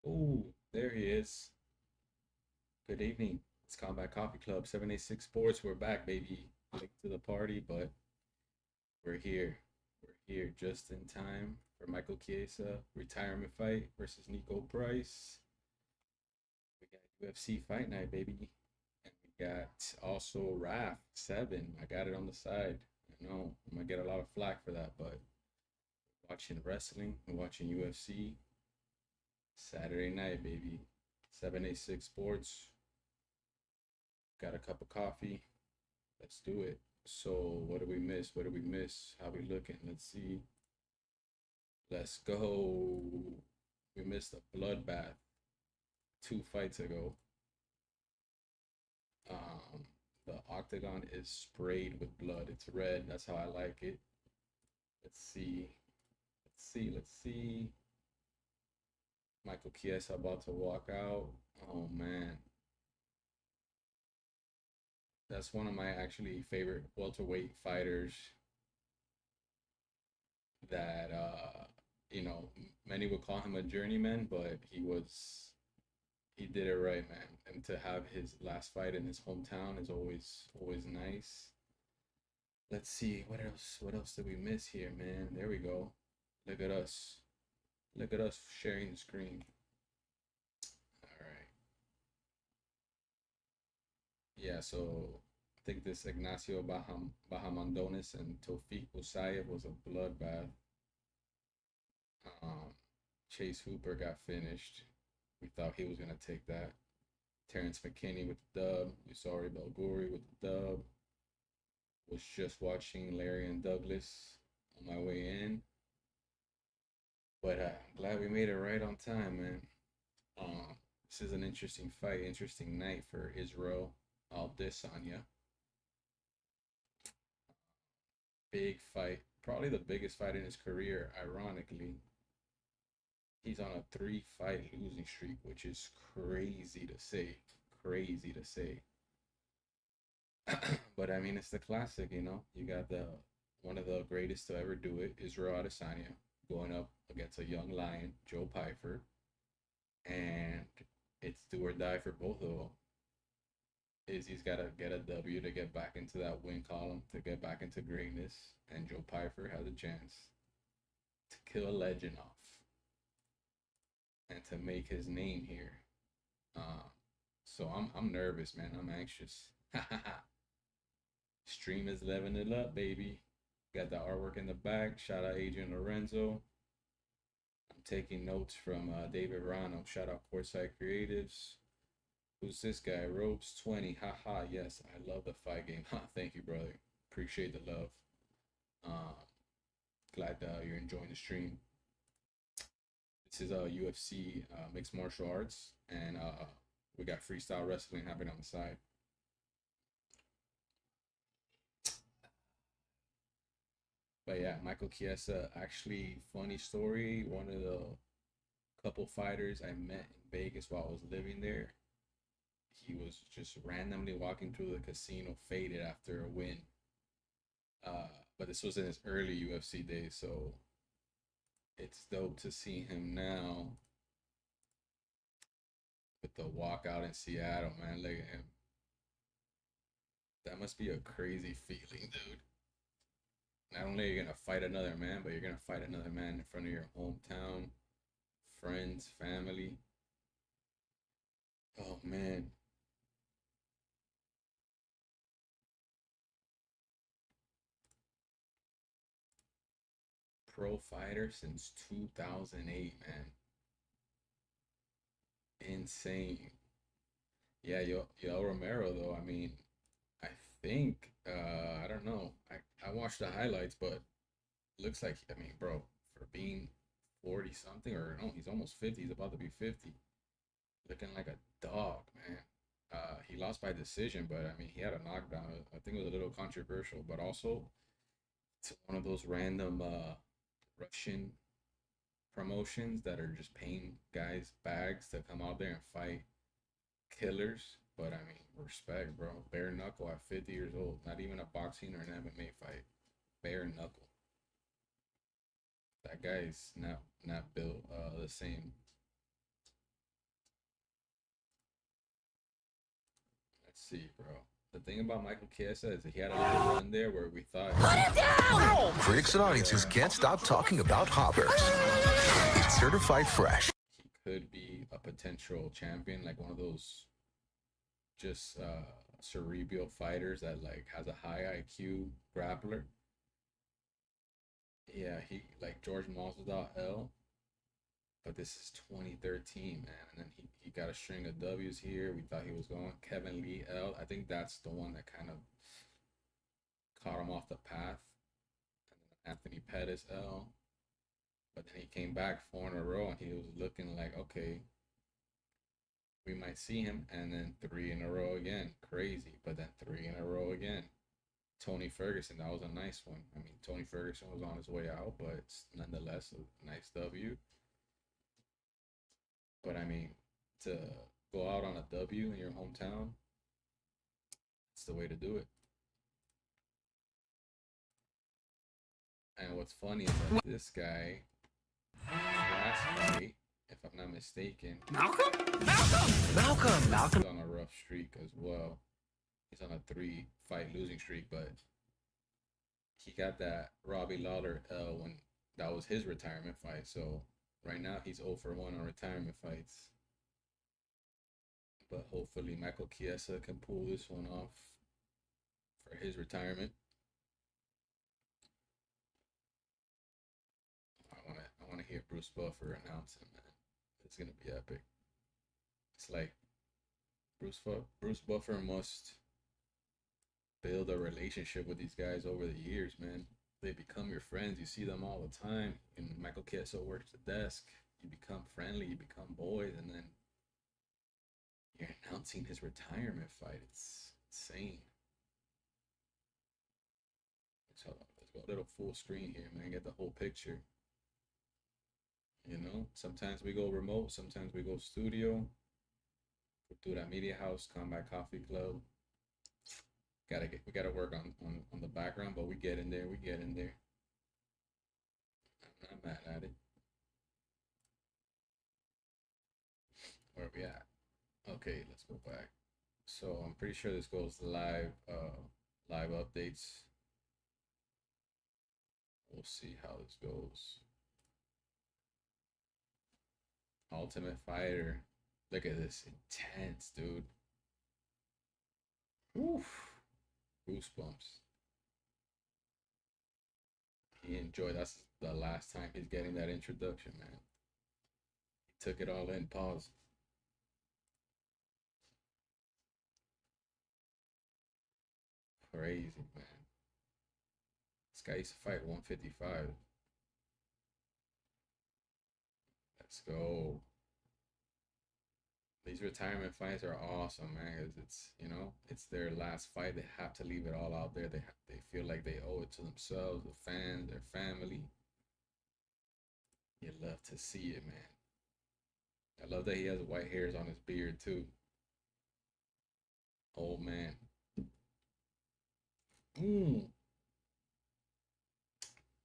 Oh, there he is. Good evening. It's Combat Coffee Club 786 Sports. We're back, baby. Late to the party, but we're here. We're here just in time for Michael Chiesa retirement fight versus Nico Price. We got UFC Fight Night, baby. And we got also RAF 7. I got it on the side. I know I'm gonna get a lot of flack for that, but watching wrestling and watching UFC Saturday night, baby. 786 Sports. Got a cup of coffee. Let's do it. So what did we miss? What did we miss? How we looking? Let's see. Let's go. We missed a bloodbath 2 fights ago. Um, the octagon is sprayed with blood. It's red. That's how I like it. Let's see. Let's see. Let's see. Michael Chiesa about to walk out. Oh man, that's one of my actually favorite welterweight fighters that you know, many would call him a journeyman, but he did it right, man. And to have his last fight in his hometown is always nice. Let's see what else. What else did we miss here, man? There we go. Look at us. Look at us sharing the screen. All right. Yeah. So I think this Ignacio Bahamondonis and Tofik Usayev was a bloodbath. Um, Chase Hooper got finished. We thought he was gonna take that. Terrence McKinney with the dub. Usari Belguri with the dub. Was just watching Larry and Douglas on my way in, but I'm glad we made it right on time, man. This is an interesting fight, interesting night for Israel Adesanya. Big fight, probably the biggest fight in his career. Ironically, he's on a three-fight losing streak, which is crazy to say. Crazy to say. But I mean, it's the classic, you know. You got the one of the greatest to ever do it, Israel Adesanya, going up against a young lion, Joe Pyfer, and it's do or die for both of them. Is he's got to get a W to get back into that win column, to get back into greatness, and Joe Pyfer has a chance to kill a legend off and to make his name here. Uh, so I'm nervous, man. I'm anxious. Stream is living it up, baby. Got the artwork in the back. Shout out Adrian Lorenzo. I'm taking notes from David Rano. Shout out Courtside Creatives. Who's this guy? Ropes 20. Haha. Yes, I love the fight game. Ha, thank you, brother. Appreciate the love. Um, Glad you're enjoying the stream. This is UFC mixed martial arts, and we got freestyle wrestling happening on the side. But yeah, Michael Chiesa, actually, funny story. One of the couple fighters I met in Vegas while I was living there, he was just randomly walking through the casino, faded after a win. But this was in his early UFC days, so it's dope to see him now with the walkout in Seattle, man. Look at him. That must be a crazy feeling, dude. Not only are you gonna fight another man, but you're gonna fight another man in front of your hometown, friends, family. Oh man, pro fighter since 2008, man. Insane. Yeah, Yo Romero though. I mean, I think I don't know. I watched the highlights, but looks like, I mean, bro, for being 40 something, or no, he's almost 50. He's about to be 50. Looking like a dog, man. He lost by decision, but I mean, he had a knockdown. I think it was a little controversial, but also it's one of those random Russian promotions that are just paying guys bags to come out there and fight killers. But I mean, respect, bro. Bare knuckle at 50 years old. Not even a boxing or an MMA fight. Bare knuckle. That guy is not built the same. see, bro. The thing about Michael Chiesa is that he had a little run there where we thought. Put it down! Critics and audiences can't stop talking about Hoppers. It's certified fresh. He could be a potential champion, like one of those just cerebral fighters that like has a high IQ grappler. Yeah, he like George Masvidal L, but this is 2013, man, and then he got a string of W's here. We thought he was going Kevin Lee L. I think that's the one that kind of caught him off the path. And then Anthony Pettis L, but then he came back 4 in a row, and he was looking like, okay, we might see him, and then 3 in a row again, crazy, but then 3 in a row again. Tony Ferguson, that was a nice one. I mean, Tony Ferguson was on his way out, but it's nonetheless a nice W. But I mean, to go out on a W in your hometown, it's the way to do it. And what's funny is that this guy, last fight, if I'm not mistaken, Malcolm, he's on a rough streak as well. He's on a 3-fight losing streak, but he got that Robbie Lawler L when that was his retirement fight. So right now he's 0 for 1 on retirement fights. But hopefully Michael Chiesa can pull this one off for his retirement. I want to hear Bruce Buffer announce him, man. It's gonna be epic. It's like Bruce Buffer must build a relationship with these guys over the years, man. They become your friends. You see them all the time. And Michael Chiesa works the desk. You become friendly. You become boys, and then you're announcing his retirement fight. It's insane. So let's go a little full screen here, man. Get the whole picture. You know, sometimes we go remote. Sometimes we go studio. Cultura Media House, Combat Coffee Club. We gotta work on the background, but we get in there. I'm not mad at it. Where are we at? Okay, let's go back. So I'm pretty sure this goes live updates. We'll see how this goes. Ultimate Fighter. Look at this, intense, dude. Oof. Goosebumps. He enjoyed. That's the last time he's getting that introduction, man. He took it all in. Pause. Crazy, man. This guy used to fight 155. Let's go. These retirement fights are awesome, man, because it's their last fight. They have to leave it all out there. They feel like they owe it to themselves, the fans, their family. You love to see it, man. I love that he has white hairs on his beard too. Old man.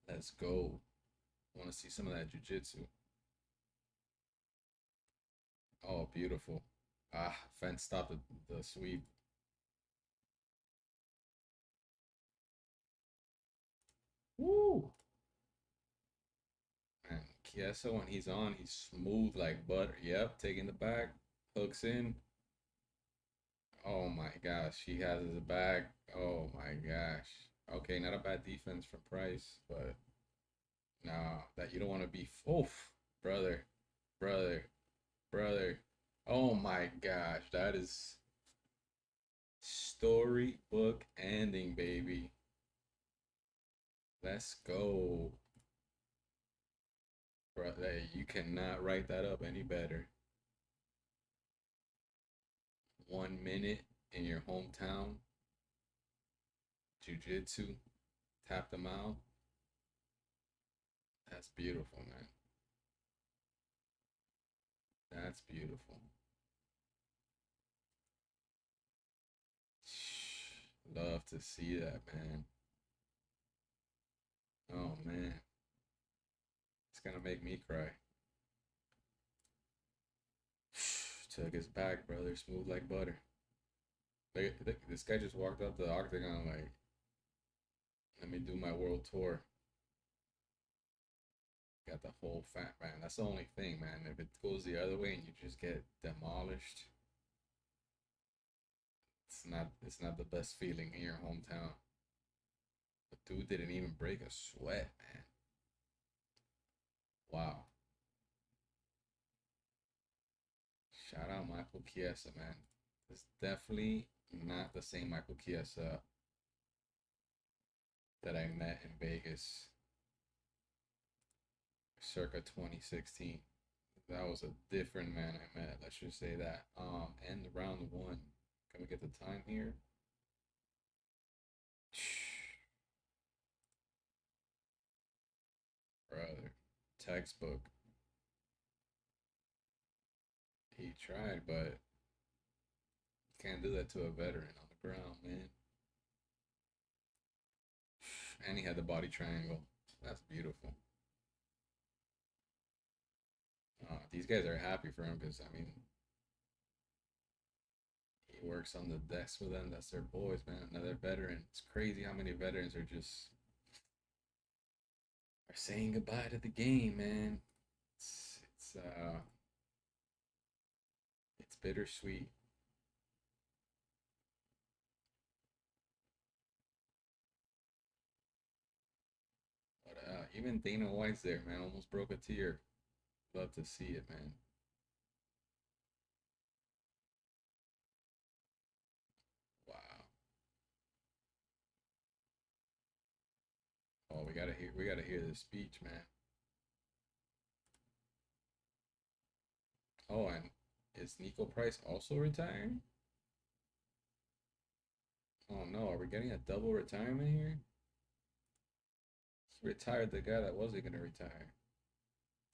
Let's go. I want to see some of that jiu-jitsu. Oh, beautiful. Fence stopped the sweep. Woo! Man, Chiesa, when he's on, he's smooth like butter. Yep, taking the back, hooks in. Oh my gosh, he has his back. Oh my gosh. Okay, not a bad defense from Price, but nah, that you don't want to be. Oof, brother. Oh my gosh, that is storybook ending, baby. Let's go. Brother, you cannot write that up any better. 1 minute in your hometown. Jiu-jitsu. Tap them out. That's beautiful, man. That's beautiful. Love to see that, man. Oh, man. It's gonna make me cry. Took his back, brother. Smooth like butter. This guy just walked out the octagon like, let me do my world tour. Got the whole fat man. That's the only thing, man. If it goes the other way and you just get demolished, it's not the best feeling in your hometown. The dude didn't even break a sweat, man. Wow. Shout out Michael Chiesa, man. It's definitely not the same Michael Chiesa that I met in Vegas circa 2016. That was a different man I met. Let's just say that. And round one. Can we get the time here? Brother, textbook. He tried, but can't do that to a veteran on the ground, man. And he had the body triangle. That's beautiful. These guys are happy for him because, I mean, he works on the desk with them. That's their boys, man. Another veteran. It's crazy how many veterans are saying goodbye to the game, man. It's bittersweet. But even Dana White's there, man. Almost broke a tear. Love to see it, man. Wow. Oh, we gotta hear this speech, man. Oh, and is Nico Price also retiring? Oh no, are we getting a double retirement here? He retired the guy that wasn't gonna retire.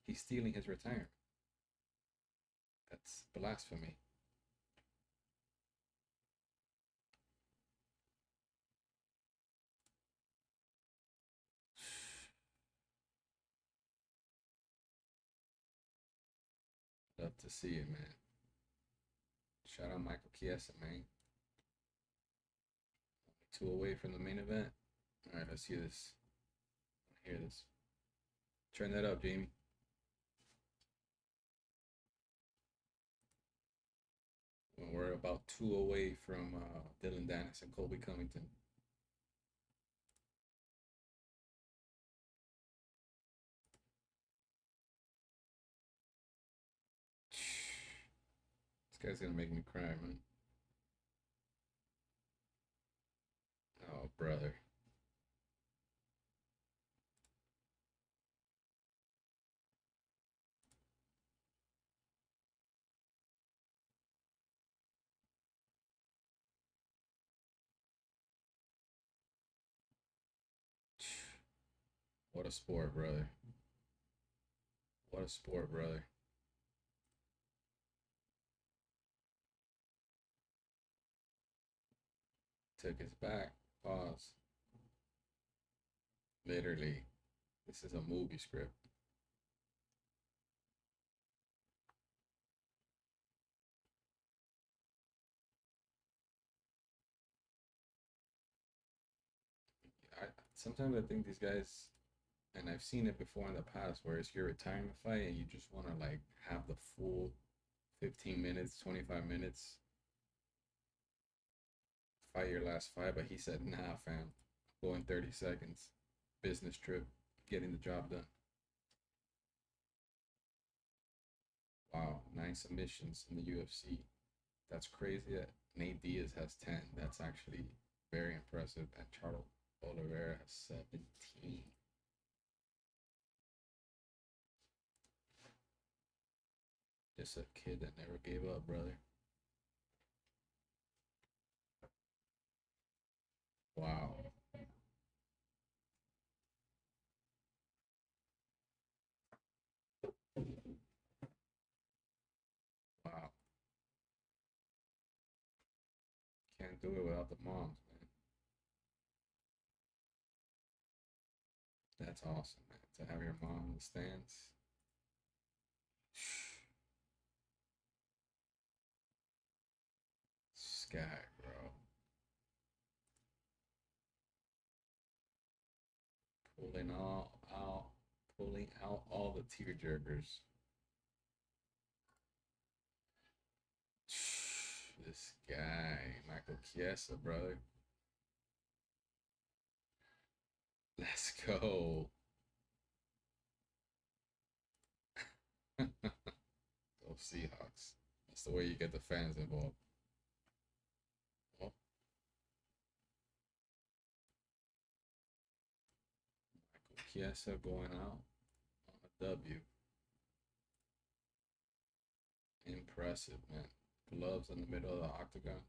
He's stealing his retirement. That's blasphemy. Love to see it, man. Shout out Michael Chiesa, man. Two away from the main event. All right, let's hear this. Hear this. Turn that up, Jamie. When we're about two away from Dillon Danis and Colby Covington. This guy's gonna make me cry, man. Oh, brother. What a sport, brother. What a sport, brother. Took his back. Pause. Literally, this is a movie script. Sometimes I think these guys, and I've seen it before in the past, where it's your retirement fight and you just want to like have the full 15 minutes, 25 minutes, fight your last fight. But he said, nah, fam, I'm going 30 seconds, business trip, getting the job done. Wow, 9 submissions in the UFC. That's crazy that Nate Diaz has 10. That's actually very impressive. And Charles Oliveira has 17. Just a kid that never gave up, brother. Wow. Wow. Can't do it without the moms, man. That's awesome, man. To have your mom in the stands. Sky, bro. pulling out all the tear jerkers. This guy, Michael Chiesa, brother. Let's go. Go Seahawks. That's the way you get the fans involved. Well, Michael Chiesa going out on a W. Impressive, man. Gloves in the middle of the octagon.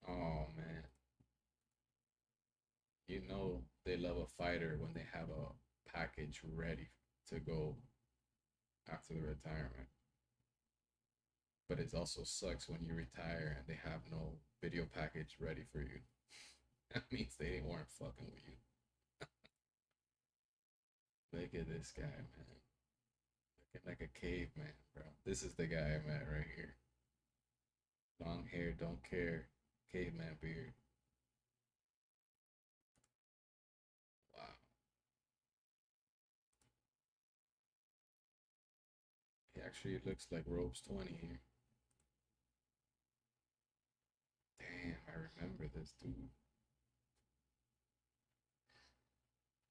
Oh, man. You know they love a fighter when they have a package ready to go after the retirement. But it also sucks when you retire and they have no video package ready for you. That means they weren't fucking with you. Look at this guy, man. Looking like a caveman, bro. This is the guy I met right here. Long hair, don't care, caveman beard. Wow. He actually looks like Ropes 20 here. Damn, I remember this dude.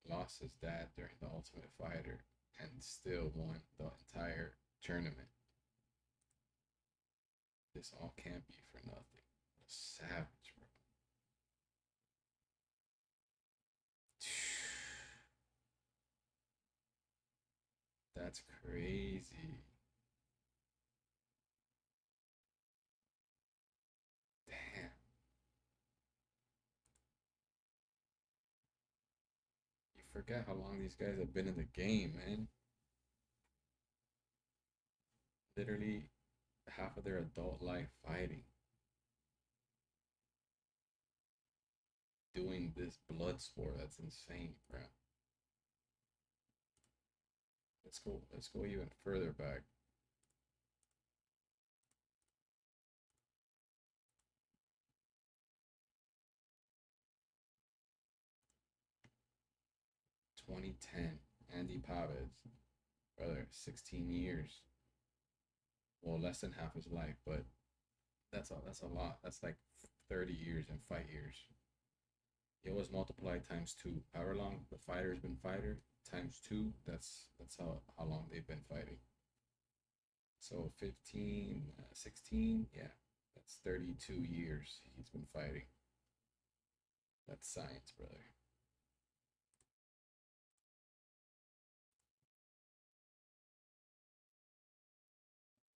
Lost his dad during the Ultimate Fighter and still won the entire tournament. This all can't be for nothing. Savage, bro. That's crazy. Damn. You forget how long these guys have been in the game, man. Literally half of their adult life fighting. Doing this blood sport. That's insane, bro. Let's go even further back. (2010) Andy Pavez, brother, 16 years. Well, less than half his life, but that's a lot. That's like 30 years in fight years. It was multiplied times two. However long the fighter's been fighter times two. That's how long they've been fighting. So 15, 16, yeah, that's 32 years he's been fighting. That's science, brother.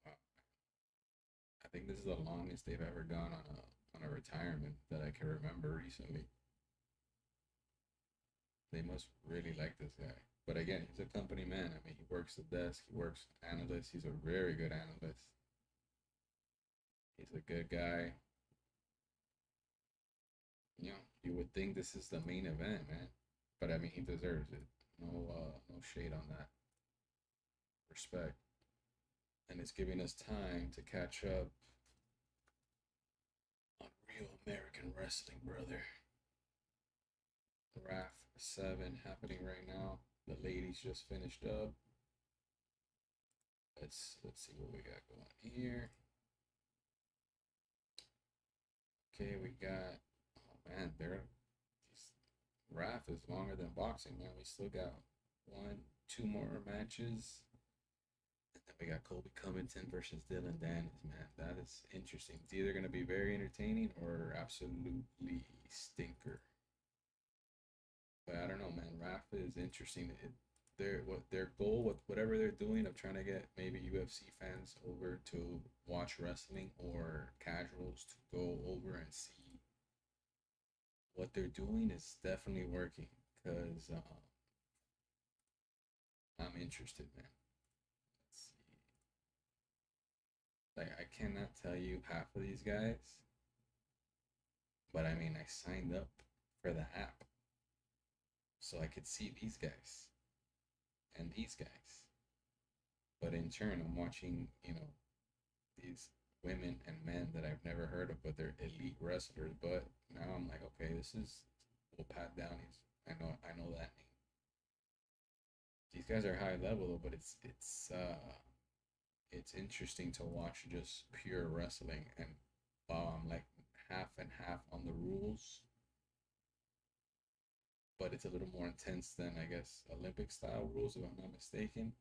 Wow. I think this is the longest they've ever gone on a retirement that I can remember recently. They must really like this guy. But again, he's a company man. I mean, he works the desk, he works analyst. He's a very good analyst. He's a good guy. You know, you would think this is the main event, man. But I mean, he deserves it. No shade on that. Respect. And it's giving us time to catch up on real American wrestling, brother. RAF 7 happening right now. The ladies just finished up. Let's see what we got going here. Okay, we got, oh man, RAF is longer than boxing, man. We still got two more matches. And then we got Colby Covington versus Dillon Danis, man. That is interesting. It's either gonna be very entertaining or absolutely stinker. But I don't know, man. RAF is interesting. Their goal with whatever they're doing of trying to get maybe UFC fans over to watch wrestling or casuals to go over and see what they're doing is definitely working because I'm interested, man. Let's see. Like I cannot tell you half of these guys, but I mean I signed up for the app so I could see these guys and these guys. But in turn, I'm watching, these women and men that I've never heard of, but they're elite wrestlers. But now I'm like, okay, this is Will Pat Downey's. I know that name. These guys are high level though, but it's interesting to watch just pure wrestling. And wow, I'm like half and half on the rules, but it's a little more intense than I guess Olympic style rules, if I'm not mistaken.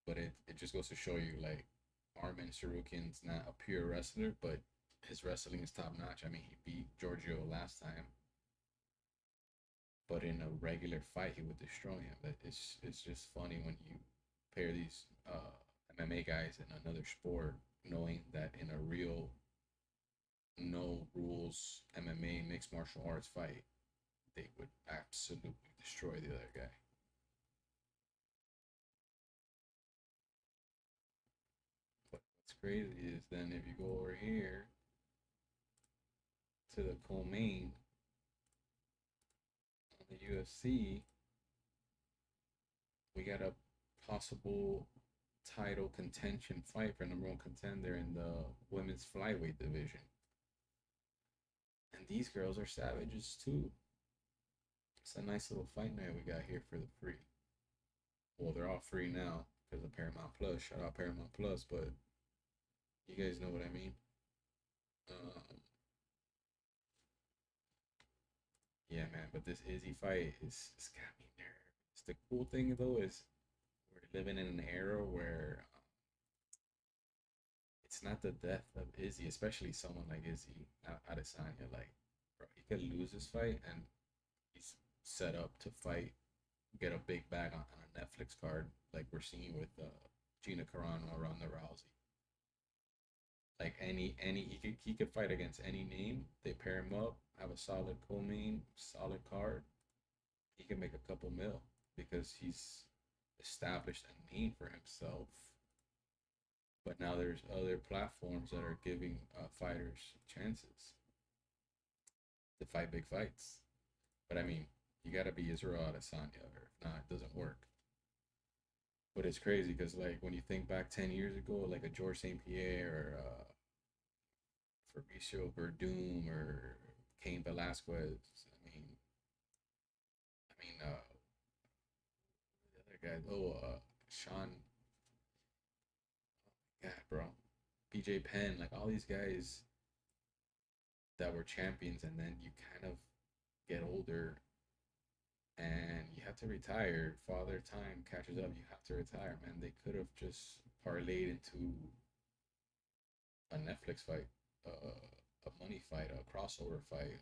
But it just goes to show you like Arman Tsarukyan's not a pure wrestler, but his wrestling is top notch. I mean, he beat Georgio last time, but in a regular fight, he would destroy him. That it's just funny when you pair these MMA guys in another sport, knowing that in a real no rules MMA mixed martial arts fight, they would absolutely destroy the other guy. But what's crazy is then if you go over here to the co-main on the UFC, we got a possible title contention fight for number one contender in the women's flyweight division. And these girls are savages too. It's a nice little fight night we got here for the free. Well, they're all free now because of Paramount Plus. Shout out Paramount Plus, but you guys know what I mean. Yeah, man. But this Izzy fight is got me nervous. The cool thing though is we're living in an era where it's not the death of Izzy, especially someone like Izzy Adesanya. Like, bro, he could lose this fight and he's set up to fight, get a big bag on a Netflix card, like we're seeing with Gina Carano or Ronda Rousey. Like he could fight against any name. They pair him up, have a solid co-main, solid card. He can make a couple mil because he's established a name for himself. But now there's other platforms that are giving fighters chances to fight big fights. But I mean, you gotta be Israel Adesanya, or if not, it doesn't work. But it's crazy because like when you think back 10 years ago, like a George St. Pierre or Fabricio Verdum or Cain Velasquez. The other guy. Sean. Yeah, bro. BJ Penn, like all these guys that were champions, and then you kind of get older and you have to retire. Father time catches up. You have to retire, man. They could have just parlayed into a Netflix fight, a money fight, a crossover fight,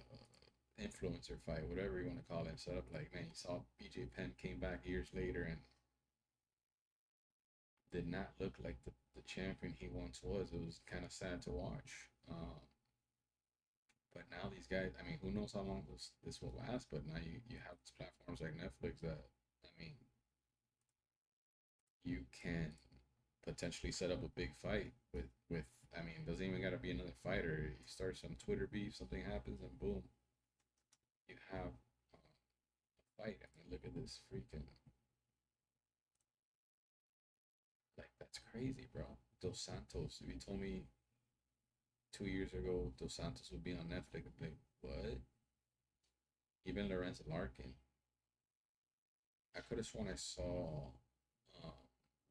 influencer fight, whatever you want to call it. Set up like, man, you saw BJ Penn came back years later and did not look like the champion he once was. It was kind of sad to watch. But now these guys, I mean, who knows how long this will last? But now you have these platforms like Netflix that, I mean, you can potentially set up a big fight with. I mean, doesn't even got to be another fighter. You start some Twitter beef, something happens, and boom, you have a fight. I mean, look at this freaking, like, that's crazy, bro. Dos Santos. If you told me 2 years ago Dos Santos would be on Netflix, I'd be like, what? Even Lorenzo Larkin. I could have sworn I saw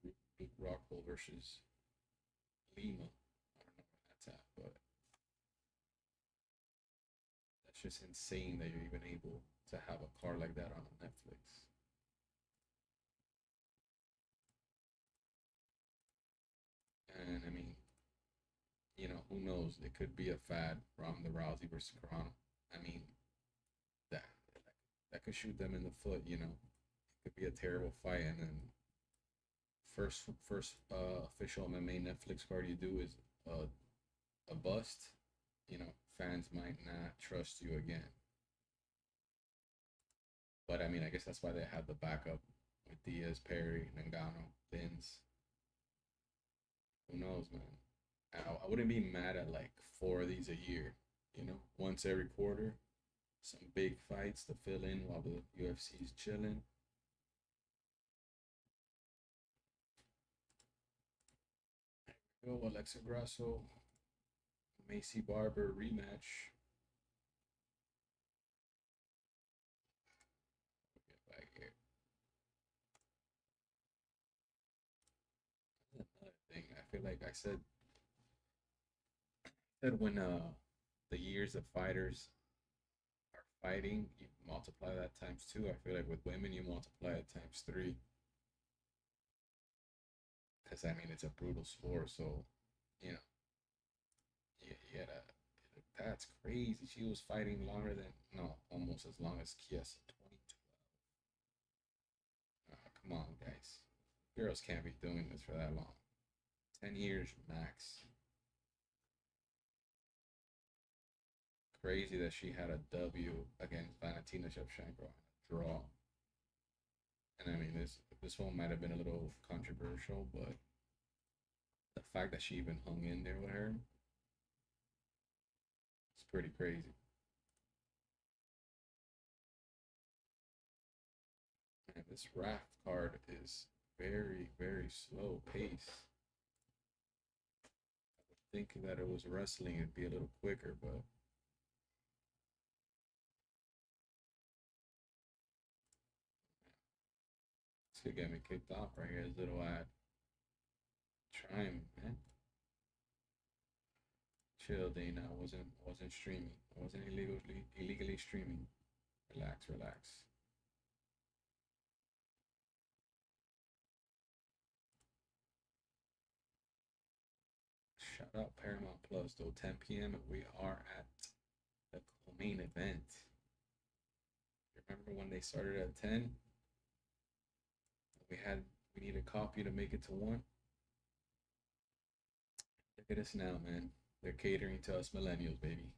Luke Rockhold versus Lima. I don't know where that's at, but that's just insane that you're even able to have a card like that on Netflix. And I mean, who knows? It could be a fad, Ronda Rousey versus Carano. I mean, that that could shoot them in the foot. It could be a terrible fight, and then first official MMA Netflix card you do is a bust. Fans might not trust you again. But I mean, I guess that's why they have the backup with Diaz, Perry, Ngannou, Lins. Who knows, man? I wouldn't be mad at like four of these a year. Once every quarter, some big fights to fill in while the UFC is chilling. Go Alexa Grasso, Macy Barber rematch. feel like I said when the years of fighters are fighting, you multiply that times two. I feel like with women, you multiply it times three. Because I mean, it's a brutal sport, so you know, you gotta. That's crazy. She was fighting longer than no, almost as long as Chiesa. 2012. Come on, guys. Girls can't be doing this for that long. 10 years max. Crazy that she had a W against Valentina Shevchenko and a draw. And I mean, this one might have been a little controversial, but the fact that she even hung in there with her, it's pretty crazy. Man, this RAF card is very, very slow pace. I would think that it was wrestling, it'd be a little quicker, but this could get me kicked off right here. This little ad. Trying, man. Chill, Dana. I wasn't streaming. I wasn't illegally streaming. Relax, relax. Shout out Paramount Plus though. 10 p.m. We are at the main event. Remember when they started at 10? We needed coffee to make it to 1. Look at us now, man. They're catering to us millennials, baby.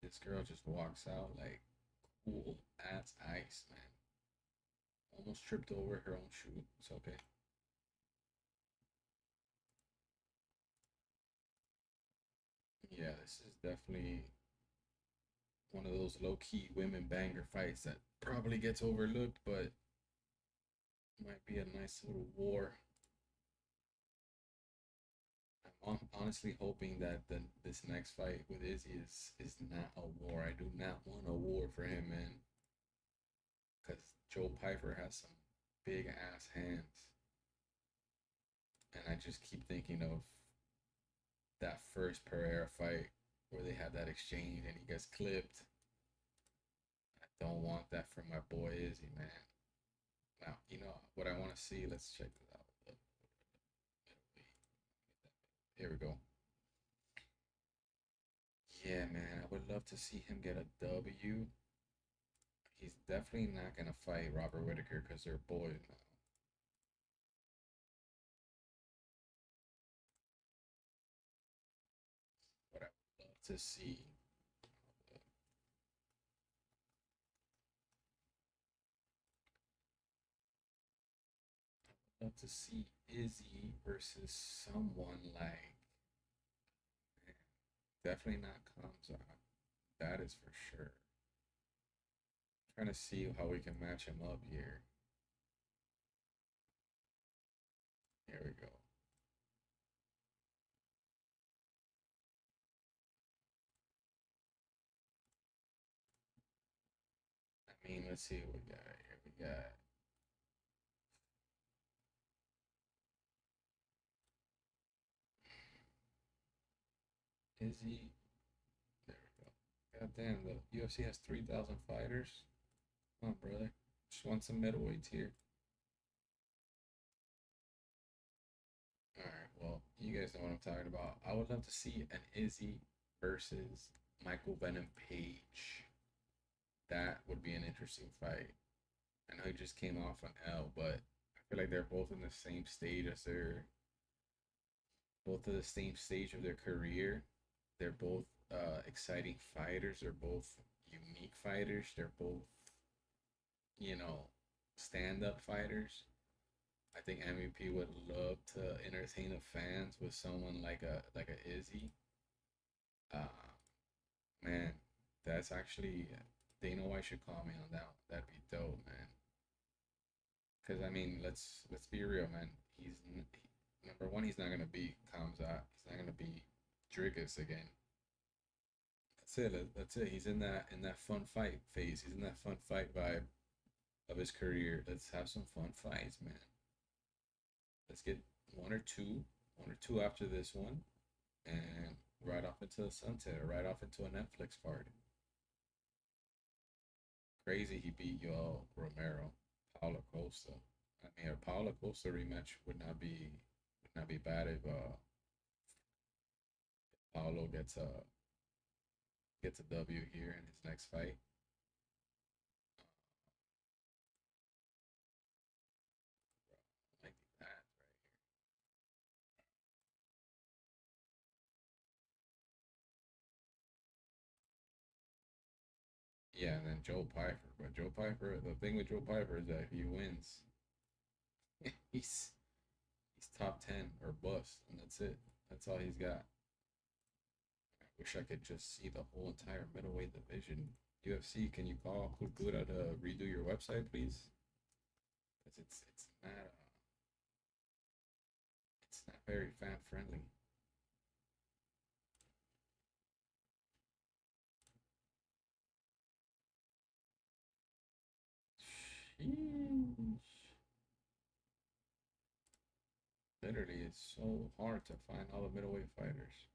This girl just walks out like cool as ice, man. Almost tripped over her own shoe. It's okay. Yeah, this is definitely one of those low key women banger fights that probably gets overlooked, but might be a nice little war. Honestly hoping that this next fight with Izzy is not a war. I do not want a war for him, man. Because Joe Pyfer has some big ass hands. And I just keep thinking of that first Pereira fight where they had that exchange and he gets clipped. I don't want that for my boy Izzy, man. Now, you know what I want to see? Let's check this out. Here we go. Yeah, man, I would love to see him get a W. He's definitely not gonna fight Robert Whitaker because they're boys now. But I would love to see. I would love to see Izzy versus someone like. Man, definitely not Kamzat. That is for sure. Trying to see how we can match him up here. Here we go. I mean, let's see what we got here. We got Izzy. There we go. God damn, the UFC has 3,000 fighters. Come on, brother. Just want some middleweights here. Alright, well, you guys know what I'm talking about. I would love to see an Izzy versus Michael Venom Page. That would be an interesting fight. I know he just came off an L, but I feel like they're both in the same stage as their both of the same stage of their career. They're both exciting fighters. They're both unique fighters. They're both, you know, stand up fighters. I think MVP would love to entertain the fans with someone like a Izzy. Uh, man, that's actually Dana White should call me on that one. That'd be dope, man. Because I mean, let's be real, man. Number one, he's not gonna be Kamzat. He's not gonna be Drigas again. That's it. That's it. He's in that fun fight phase. He's in that fun fight vibe of his career. Let's have some fun fights, man. Let's get one or two after this one, and right off into the sunset, or right off into a Netflix party. Crazy he beat yo Romero, Paulo Costa. I mean, a Paulo Costa rematch would not be bad if Paulo gets a W here in his next fight. Might be bad right here. Yeah, and then Joe Pyfer. But Joe Pyfer, the thing with Joe Pyfer is that if he wins, he's he's top 10 or bust, and that's it. That's all he's got. I wish I could just see the whole entire middleweight division. UFC, can you call Cultura to redo your website, please? Because it's not very fan friendly. Sheesh. Literally, it's so hard to find all the middleweight fighters.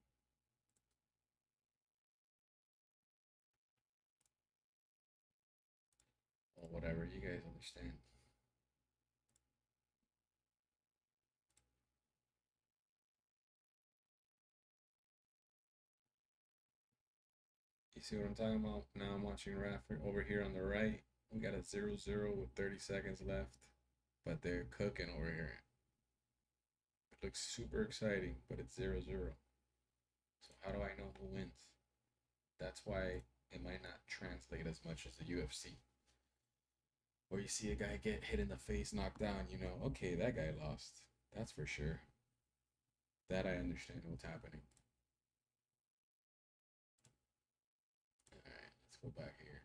Or whatever, you guys understand. You see what I'm talking about? Now I'm watching RAF over here on the right. We got a 0-0 with 30 seconds left, but they're cooking over here. It looks super exciting, but it's 0-0. So how do I know who wins? That's why it might not translate as much as the UFC. Or you see a guy get hit in the face, knocked down, you know, okay, that guy lost. That's for sure. That I understand what's happening. All right, let's go back here.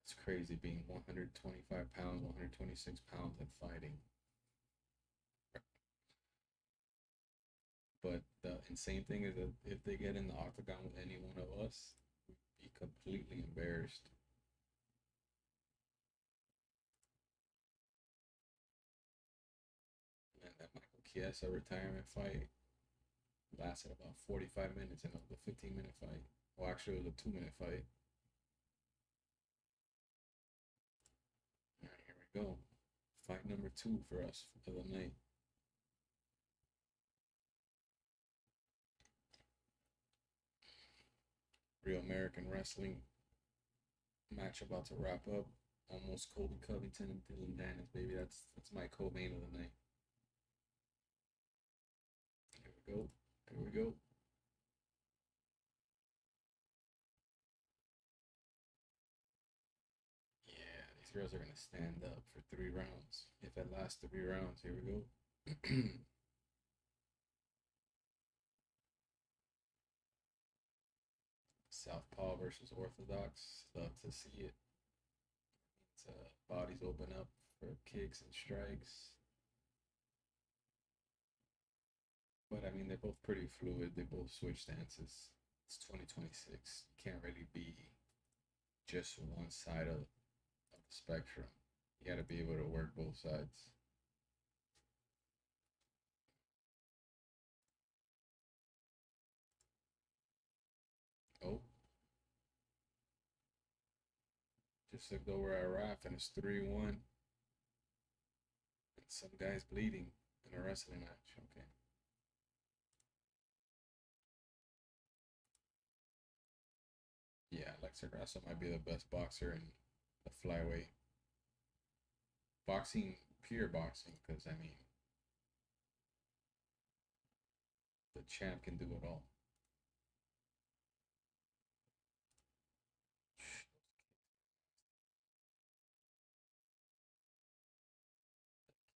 It's crazy being 125 pounds, 126 pounds and fighting. But the insane thing is that if they get in the octagon with any one of us, we'd be completely embarrassed. And that Michael Chiesa retirement fight lasted about 45 minutes, and it was a 15-minute fight. Well, actually, it was a 2-minute fight. All right, here we go. Fight number 2 for us for the night. Real American Wrestling match about to wrap up. Almost Colby Covington and Dillon Danis, baby. That's my co-main of the night. Here we go. Here we go. Yeah, these girls are gonna stand up for 3 rounds. If it lasts 3 rounds, here we go. Southpaw versus Orthodox. Love to see it. It's, bodies open up for kicks and strikes. But I mean, they're both pretty fluid. They both switch stances. It's 2026. You can't really be just one side of the spectrum. You got to be able to work both sides. Oh, just looked over at RAF and it's 3-1. And some guy's bleeding in a wrestling match. Okay. Yeah, Alexa Grasso might be the best boxer in the flyweight. Boxing, pure boxing, because I mean, the champ can do it all.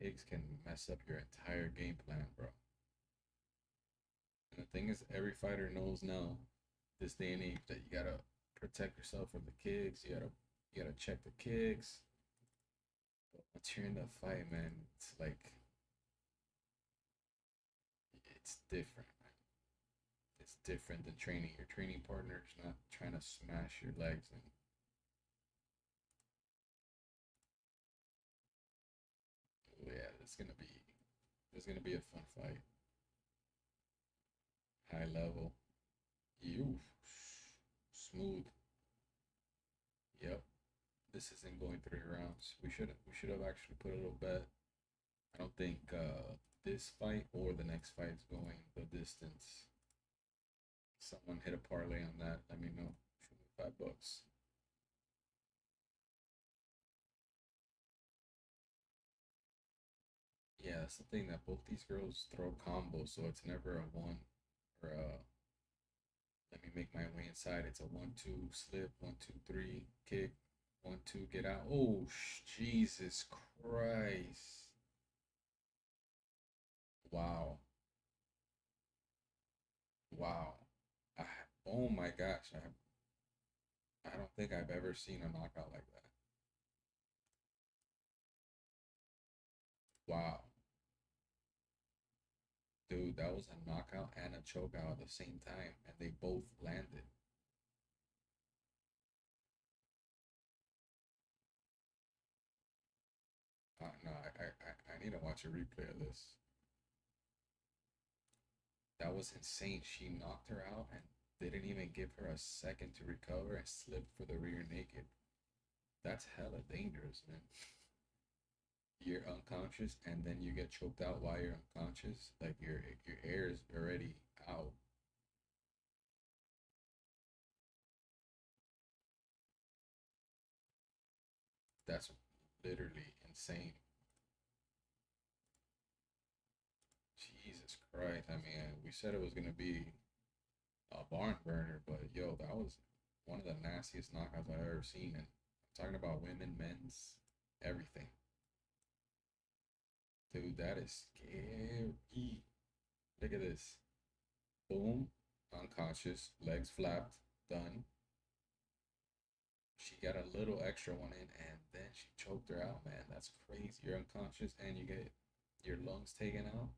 Kicks can mess up your entire game plan, bro. And the thing is, every fighter knows now, this day and age, that you gotta protect yourself from the kicks. You gotta check the kicks. But once you're in the fight, man, it's like it's different, man. It's different than training. Your training partner is not trying to smash your legs. And oh, yeah, it's gonna be a fun fight. High level. You smooth. Yep. This isn't going 3 rounds. We should have actually put a little bet. I don't think this fight or the next fight is going the distance. Someone hit a parlay on that. Let me know. Shoot me $5. Yeah, that's the thing that both these girls throw combos, so it's never a one or a let me make my way inside. It's a 1-2 slip, 1-2-3 kick, 1-2 get out. Oh, Jesus Christ! Wow, wow. I, oh my gosh, I don't think I've ever seen a knockout like that. Wow, dude, that was a knockout and a chokeout at the same time, and they both landed. No, I need to watch a replay of this. That was insane. She knocked her out and didn't even give her a second to recover and slipped for the rear naked. That's hella dangerous, man. You're unconscious and then you get choked out while you're unconscious. Like your air is already out. That's literally insane. Jesus Christ. I mean, we said it was gonna be a barn burner, but yo, that was one of the nastiest knockouts I've ever seen. And I'm talking about women, men's, everything. Dude, that is scary. Look at this. Boom, unconscious, legs flapped, done. She got a little extra one in, and then she choked her out, man. That's crazy. You're unconscious, and you get your lungs taken out.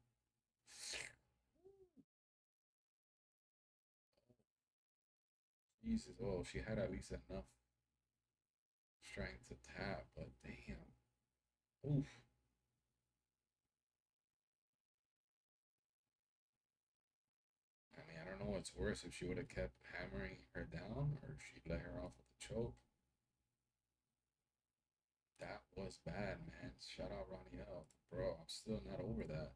Jesus. Oh, she had at least enough strength to tap, but damn. Oof. I mean, I don't know what's worse if she would have kept hammering her down or if she let her off with a choke. That was bad, man. Shout out Ronnie L. Bro, I'm still not over that.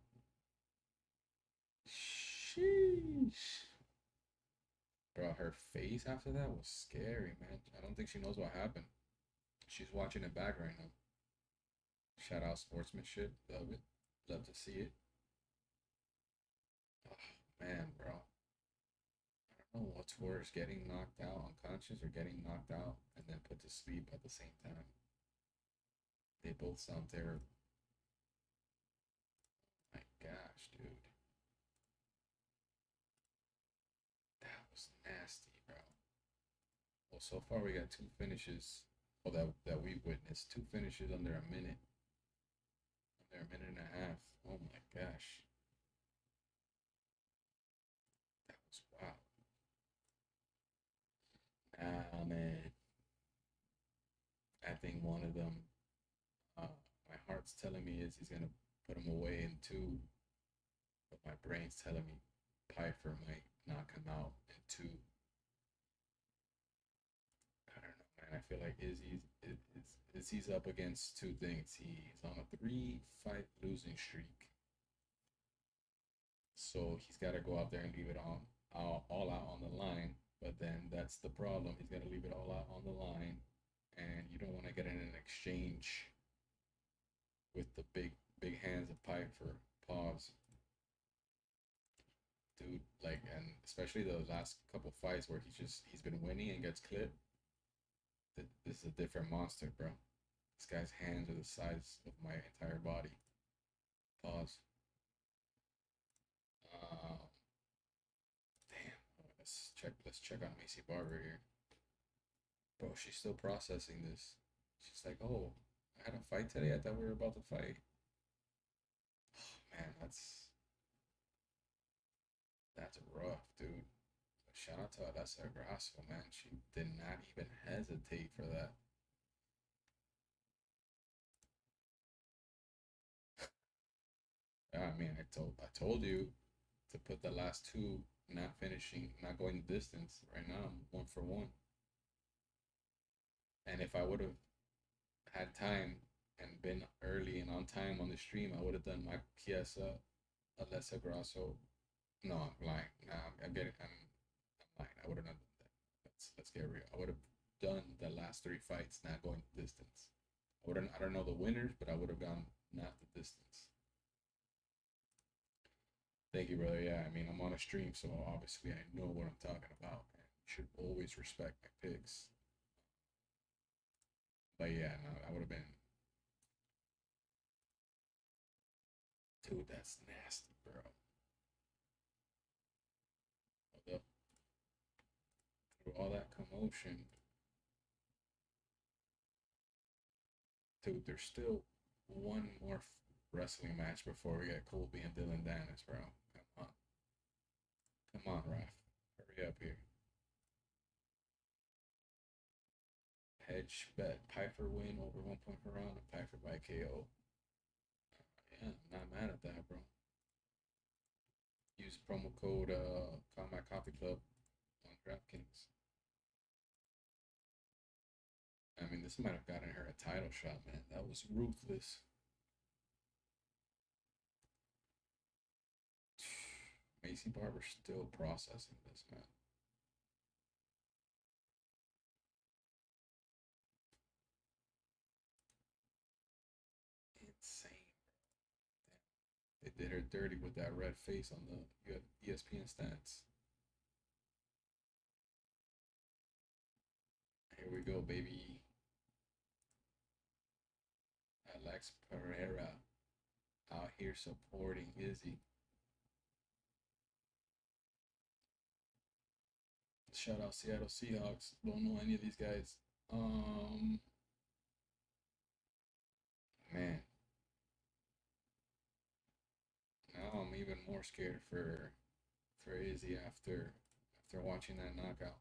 Sheesh. Bro, her face after that was scary, man. I don't think she knows what happened. She's watching it back right now. Shout out sportsmanship. Love it. Love to see it. Oh, man, bro. I don't know what's worse, getting knocked out unconscious or getting knocked out and then put to sleep at the same time. They both sound terrible. My gosh, dude. That was nasty, bro. Well, so far we got two finishes. Well, that we've witnessed. Two finishes under a minute. Under a minute and a half. Oh my gosh. That was wow. Ah, man. I think one of them, my heart's telling me is he's going to put him away in two. But my brain's telling me Pyfer might knock him out in two. I don't know, man. I feel like Izzy's up against two things. He's on a 3-fight losing streak, so he's got to go out there and leave it on all out on the line. But then that's the problem. He's got to leave it all out on the line, and you don't want to get in an exchange with the big hands of Pyfer. Pause, dude. Like, and especially the last couple fights where he's been winning and gets clipped. This is a different monster, bro. This guy's hands are the size of my entire body. Pause. Uh, Damn. Let's check on Macy Barber here. Bro, she's still processing this. She's like, oh, I had a fight today. I thought we were about to fight. Oh, man, that's rough, dude. Shout out to Adesanya Grasso, man. She did not even hesitate for that. I mean, I told you to put the last two not finishing, not going the distance. Right now, I'm 1 for 1. And if I would have had time and been early and on time on the stream, I would have done my Chiesa, Alessa Grasso. No, I'm lying. Nah, I'm getting. I'm lying. I would have not done that. Let's get real. I would have done the last 3 fights, not going the distance. I wouldn't. I don't know the winners, but I would have gone not the distance. Thank you, brother. Yeah, I mean, I'm on a stream, so obviously I know what I'm talking about. And you should always respect my picks. But yeah, no, I would have been. Dude, that's nasty, bro. Hold up. Through all that commotion. Dude, there's still one more wrestling match before we get Colby and Dillon Danis, bro. Come on. Come on, RAF. Hurry up here. Hedge bet. Pyfer win over 1 point per round and Pyfer by KO. Yeah, I'm not mad at that, bro. Use promo code Combat Coffee Club on DraftKings. I mean, this might have gotten her a title shot, man. That was ruthless. Macy Barber's still processing this, man. Insane. Damn. They did her dirty with that red face on the ESPN stats. Here we go, baby. Alex Pereira out here supporting Izzy. Shout out Seattle Seahawks. Don't know any of these guys. Man. Now I'm even more scared for Izzy after watching that knockout.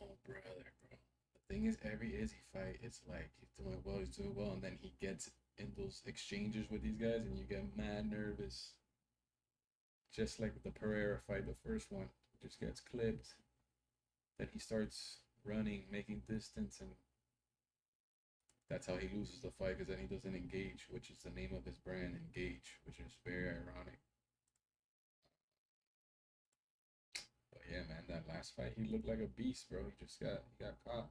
Oh brother, bro. The thing is, every Izzy fight, it's like he's doing well, and then he gets in those exchanges with these guys, and you get mad nervous. Just like the Pereira fight, the first one just gets clipped. Then he starts running, making distance, and that's how he loses the fight because then he doesn't engage, which is the name of his brand, Engage, which is very ironic. But yeah, man, that last fight, he looked like a beast, bro. He got caught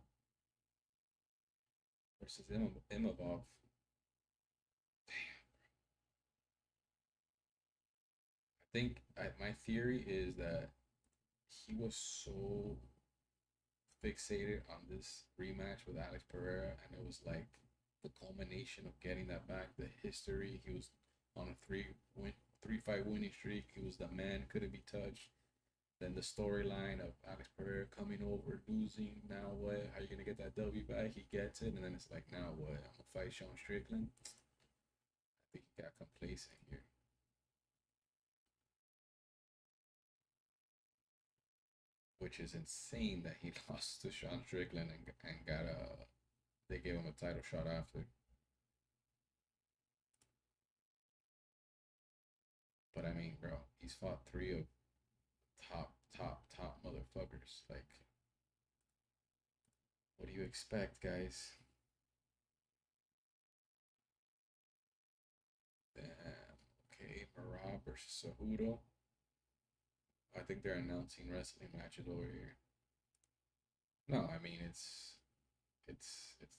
versus Imavov. I think my theory is that he was so fixated on this rematch with Alex Pereira, and it was like the culmination of getting that back, the history. He was on a three fight winning streak. He was the man, couldn't be touched. Then the storyline of Alex Pereira coming over, losing. Now what? How you gonna get that W back? He gets it, and then it's like, now what? I'm gonna fight Sean Strickland. I think he got complacent here. Which is insane that he lost to Sean Strickland and got they gave him a title shot after. But I mean, bro, he's fought 3 of top motherfuckers. Like, what do you expect, guys? Damn. Okay, Marab versus Cejudo. I think they're announcing wrestling matches over here. No, I mean it's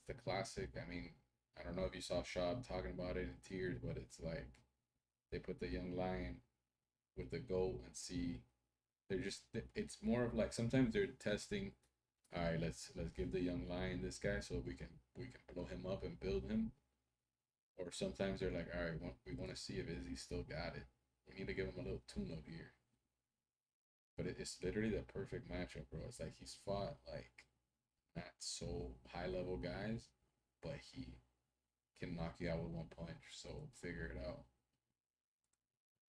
the classic. I mean, I don't know if you saw Shab talking about it in tears, but it's like they put the young lion with the goat and see. It's more of like sometimes they're testing. All right, let's give the young lion this guy so we can blow him up and build him. Or sometimes they're like, all right, we want to see if Izzy still got it. We need to give him a little tune-up here. But it's literally the perfect matchup, bro. It's like he's fought like not so high level guys, but he can knock you out with 1 punch. So figure it out.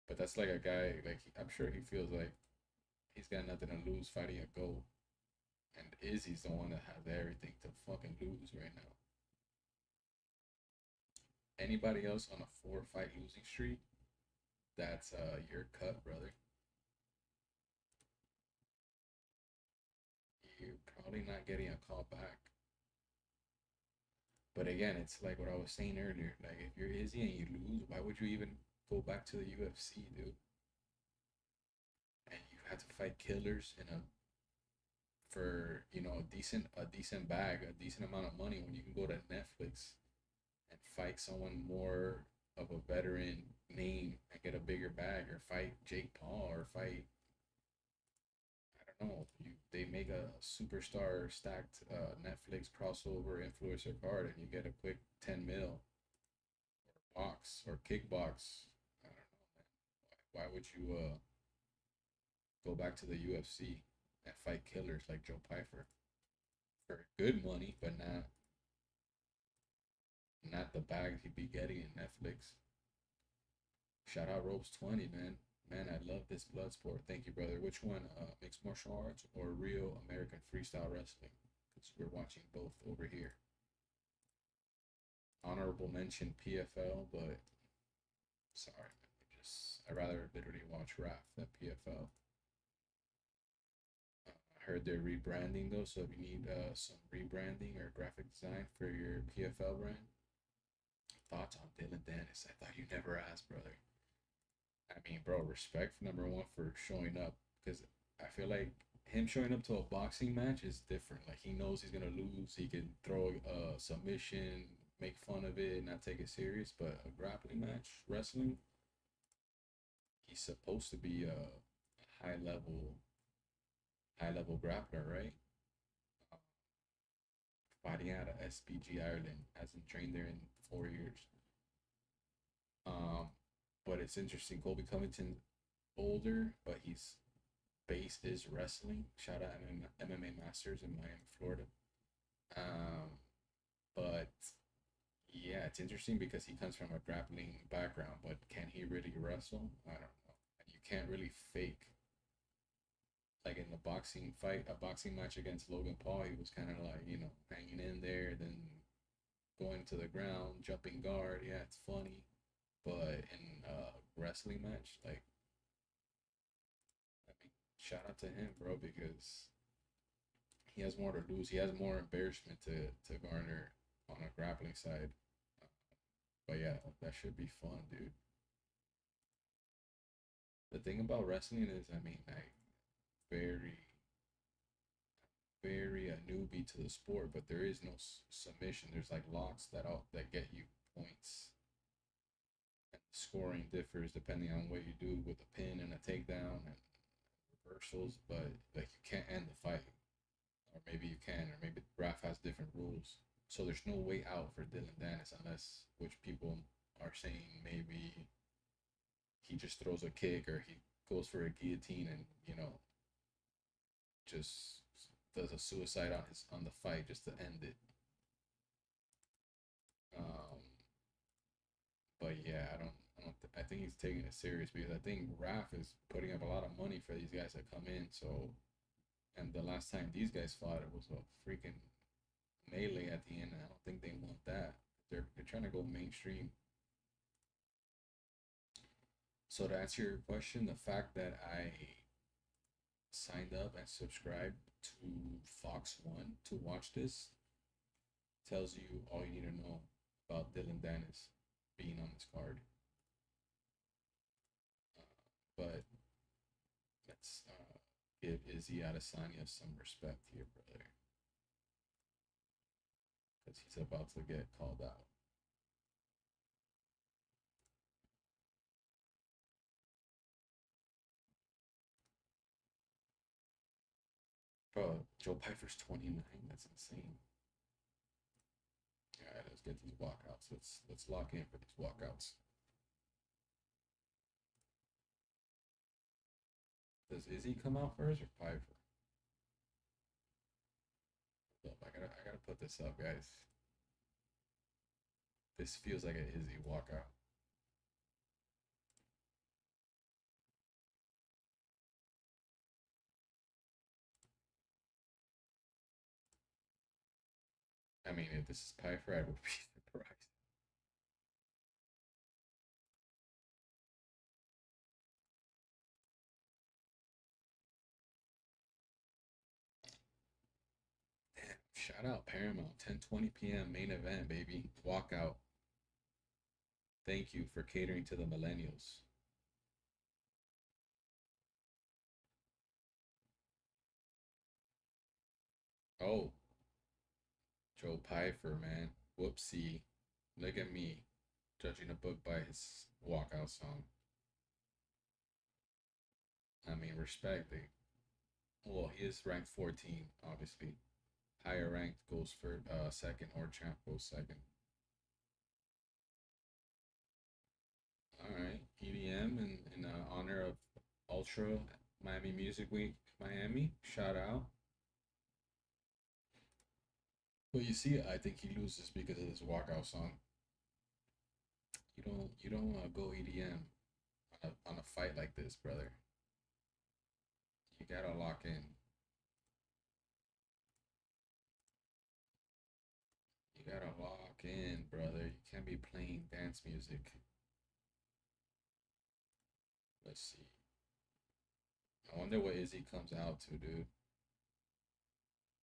But that's like a guy, like, I'm sure he feels like he's got nothing to lose fighting a GOAT. And Izzy's the one that has everything to fucking lose right now. Anybody else on a 4-fight losing streak, that's your cut, brother. You're probably not getting a call back. But again, it's like what I was saying earlier. Like, if you're Izzy and you lose, why would you even go back to the UFC, dude? And you had to fight killers in a for a decent bag, a decent amount of money when you can go to Netflix and fight someone more of a veteran name and get a bigger bag, or fight Jake Paul, or fight, I don't know, they make a superstar stacked Netflix crossover influencer card and you get a quick 10 mil, or box or kickbox. I don't know, man. Why would you go back to the UFC and fight killers like Joe Pyfer for good money, but not the bag he'd be getting in Netflix? Shout out Ropes 20, man. Man, I love this blood sport. Thank you, brother. Which one? Mixed martial arts or real American freestyle wrestling? Because we're watching both over here. Honorable mention PFL, but sorry, I'd rather literally watch RAF than PFL. I heard they're rebranding though, so if you need some rebranding or graphic design for your PFL brand, thoughts on Dillon Danis? I thought you never asked, brother. I mean, bro, respect number one for showing up, because I feel like him showing up to a boxing match is different. Like, he knows he's gonna lose. He can throw a submission, make fun of it, not take it serious. But a grappling match, wrestling, he's supposed to be a high level grappler, right? Uh, Fighting out of SBG Ireland, hasn't trained there in 4 years. Um, but it's interesting. Colby Covington, older, but he's base is wrestling. Shout out MMA Masters in Miami, Florida. Um, but yeah, it's interesting because he comes from a grappling background, but can he really wrestle? I don't know. And you can't really fake. Like in the boxing fight, a boxing match against Logan Paul, he was kind of like, hanging in there, then going to the ground, jumping guard. Yeah, it's funny. But in a wrestling match, like, I mean, shout out to him, bro, because he has more to lose. He has more embarrassment to garner on a grappling side. But yeah, that should be fun, dude. The thing about wrestling is, I mean, like, very, very a newbie to the sport, but there is no submission. There's like locks that get you points, and the scoring differs depending on what you do with a pin and a takedown and reversals. But like, you can't end the fight, or maybe you can, or maybe the RAF has different rules. So there's no way out for Dillon Danis, unless, which people are saying, maybe he just throws a kick, or he goes for a guillotine and just does a suicide on the fight just to end it. Um, but yeah, I think he's taking it serious, because I think RAF is putting up a lot of money for these guys that come in. So, and the last time these guys fought, it was a freaking melee at the end. I don't think they want that. They're trying to go mainstream. So to answer your question, the fact that I signed up and subscribed to Fox One to watch this tells you all you need to know about Dillon Danis being on this card. But let's give Izzy Adesanya some respect here, brother, because he's about to get called out. Bro, Joe Pyfer's 29. That's insane. All right, let's get these walkouts. Let's lock in for these walkouts. Does Izzy come out first or Pyfer? Look, I gotta put this up, guys. This feels like an Izzy walkout. I mean, if this is Pyfer, I would be surprised. Damn, shout out Paramount, 10:20 p.m. main event, baby. Walkout. Thank you for catering to the millennials. Oh, Joe Pyfer, man. Whoopsie. Look at me judging a book by his walkout song. I mean, respect. Well, he is ranked 14, obviously. Higher ranked goes for second, or champ goes second. All right, EDM in honor of Ultra Miami Music Week, Miami. Shout out. But you see, I think he loses because of this walkout song. You don't go EDM on a fight like this, brother. You gotta lock in. You gotta lock in, brother. You can't be playing dance music. Let's see. I wonder what Izzy comes out to, dude.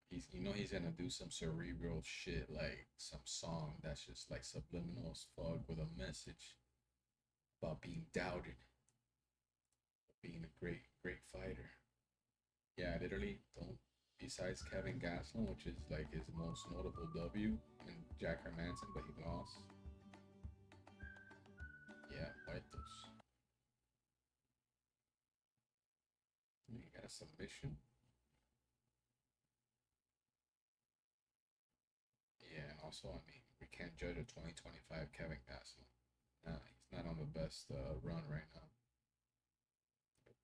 He's gonna do some cerebral shit, like some song that's just like subliminal as fuck with a message about being doubted, being a great fighter. Yeah, I literally don't. Besides Kevin Gastelum, which is like his most notable W, and Jack Hermanson, but he lost. Yeah, Whitos. You got a submission. Yeah, and also, I mean, we can't judge a 2025 Kevin Gastelum. Nah, he's not on the best run right now.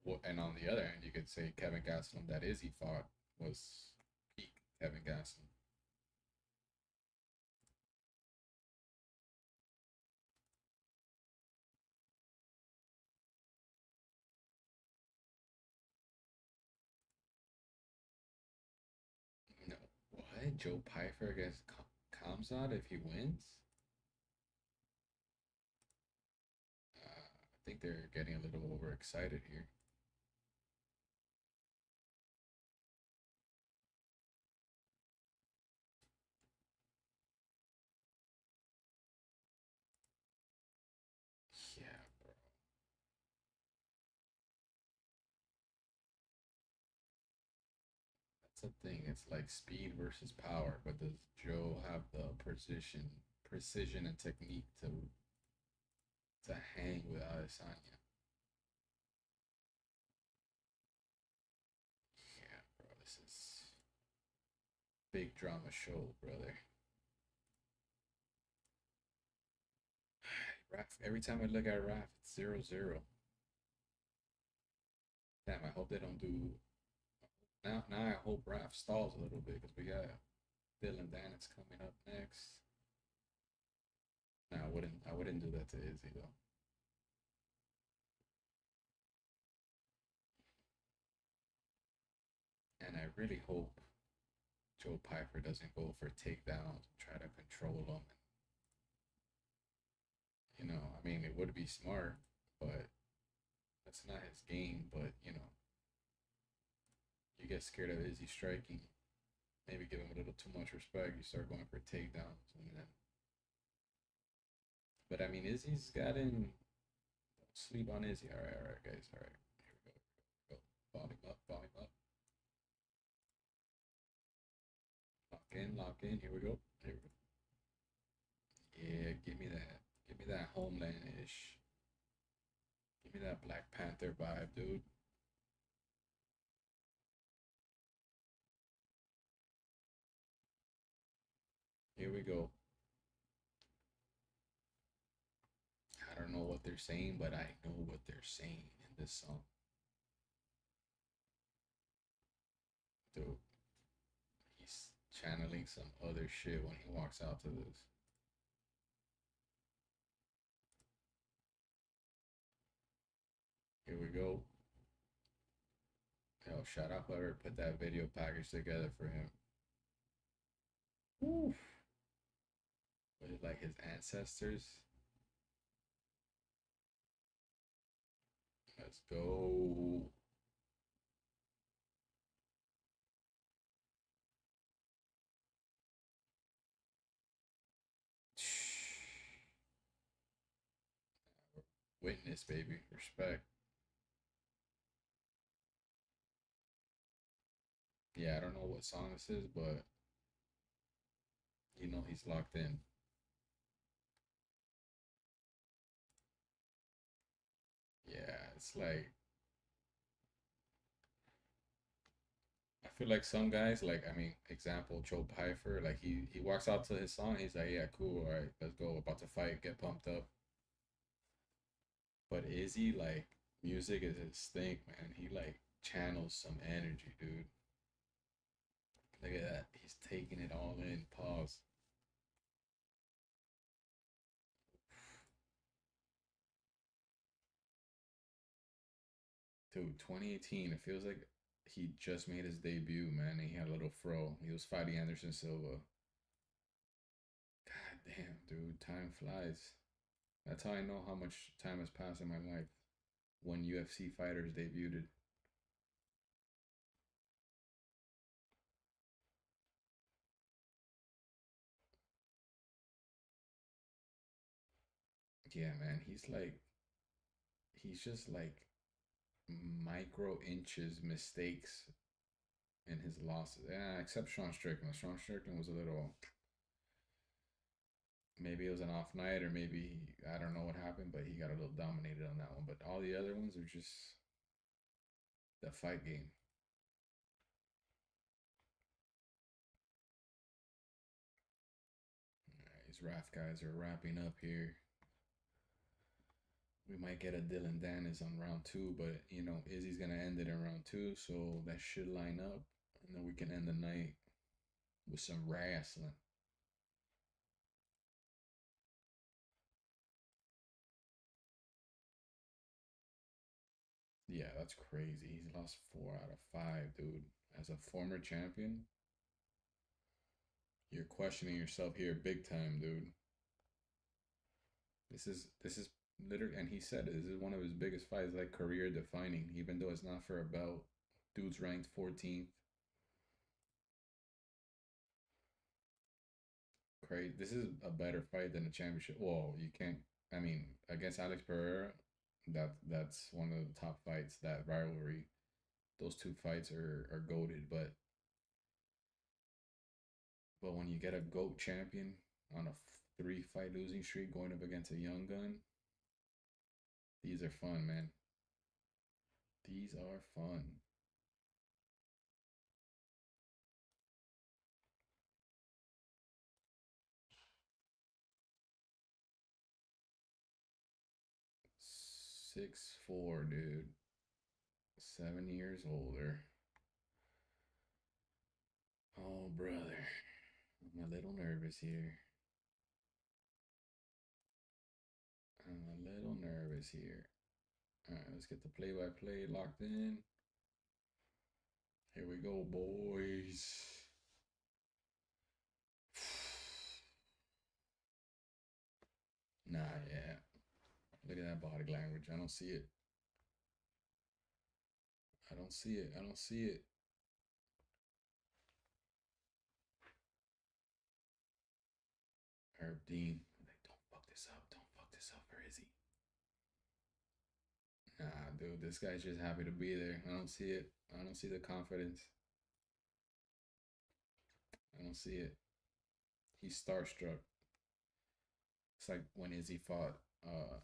Well, and on the other hand, you could say Kevin Gastelum that is he fought was peak Kevin Gastelum. No, what? Joe Pyfer against Kamzat if he wins? I think they're getting a little overexcited here. Yeah, bro. That's the thing. It's like speed versus power, but does Joe have the precision and technique to hang with Adesanya? Yeah, bro. This is big drama show, brother. RAF. Every time I look at RAF, it's 0-0. Damn, I hope they don't do. Now I hope RAF stalls a little bit because we got Dillon Danis coming up next. No, I wouldn't do that to Izzy though. And I really hope Joe Pyfer doesn't go for takedowns and try to control him. I mean, it would be smart, but that's not his game. But you get scared of Izzy striking, maybe give him a little too much respect. You start going for takedowns, and then. But I mean, Izzy's gotten. Don't sleep on Izzy. All right, guys. All right, here we go. Here we go. Ball him up. Ball him up. Lock in. Lock in. Here we go. Here we go. Yeah, give me that. Give me that homeland ish. Give me that Black Panther vibe, dude. Here we go. I don't know what they're saying, but I know what they're saying in this song. Dude, he's channeling some other shit when he walks out to this. Here we go. Yo, shout out whoever put that video package together for him. Oof. like his ancestors. Let's go. Witness, baby. Respect. Yeah, I don't know what song this is, but you know he's locked in. Yeah, it's like I feel like some guys, like I mean, example Joe Pyfer, like he walks out to his song, he's like, yeah, cool, all right, let's go, about to fight, get pumped up. But Izzy, like, music is his thing, man. He like channels some energy, dude. Look at that, he's taking it all in. Pause. Dude, 2018, it feels like he just made his debut, man. He had a little fro. He was fighting Anderson Silva. God damn, dude, time flies. That's how I know how much time has passed in my life. When UFC fighters debuted. Yeah, man, he's just like micro inches mistakes in his losses. Yeah, except Sean Strickland. Sean Strickland was a little, maybe it was an off night or maybe I don't know what happened, but he got a little dominated on that one. But all the other ones are just the fight game. All right, these RAF guys are wrapping up here. We might get a Dillon Danis on round two, but you know, Izzy's gonna end it in round two, so that should line up. And then we can end the night with some wrestling. Yeah, that's crazy. He's lost 4 out of 5, dude. As a former champion, you're questioning yourself here big time, dude. This is literally, and he said it, this is one of his biggest fights, like career defining, even though it's not for a belt. Dude's ranked 14th. Crazy. This is a better fight than the championship. Well, you can't. I mean, against Alex Pereira, that's one of the top fights. That rivalry, those two fights are goaded. But when you get a GOAT champion on a 3 fight losing streak going up against a young gun, these are fun, man. These are fun. Six four, dude. 7 years older. Oh, brother. I'm a little nervous here. I'm a little nervous here. All right, let's get the play-by-play locked in. Here we go, boys. Nah, yeah. Look at that body language. I don't see it. I don't see it. I don't see it. Herb Dean. Like, don't fuck this up. Don't fuck this up for Izzy. Nah, dude. This guy's just happy to be there. I don't see it. I don't see the confidence. I don't see it. He's starstruck. It's like when Izzy fought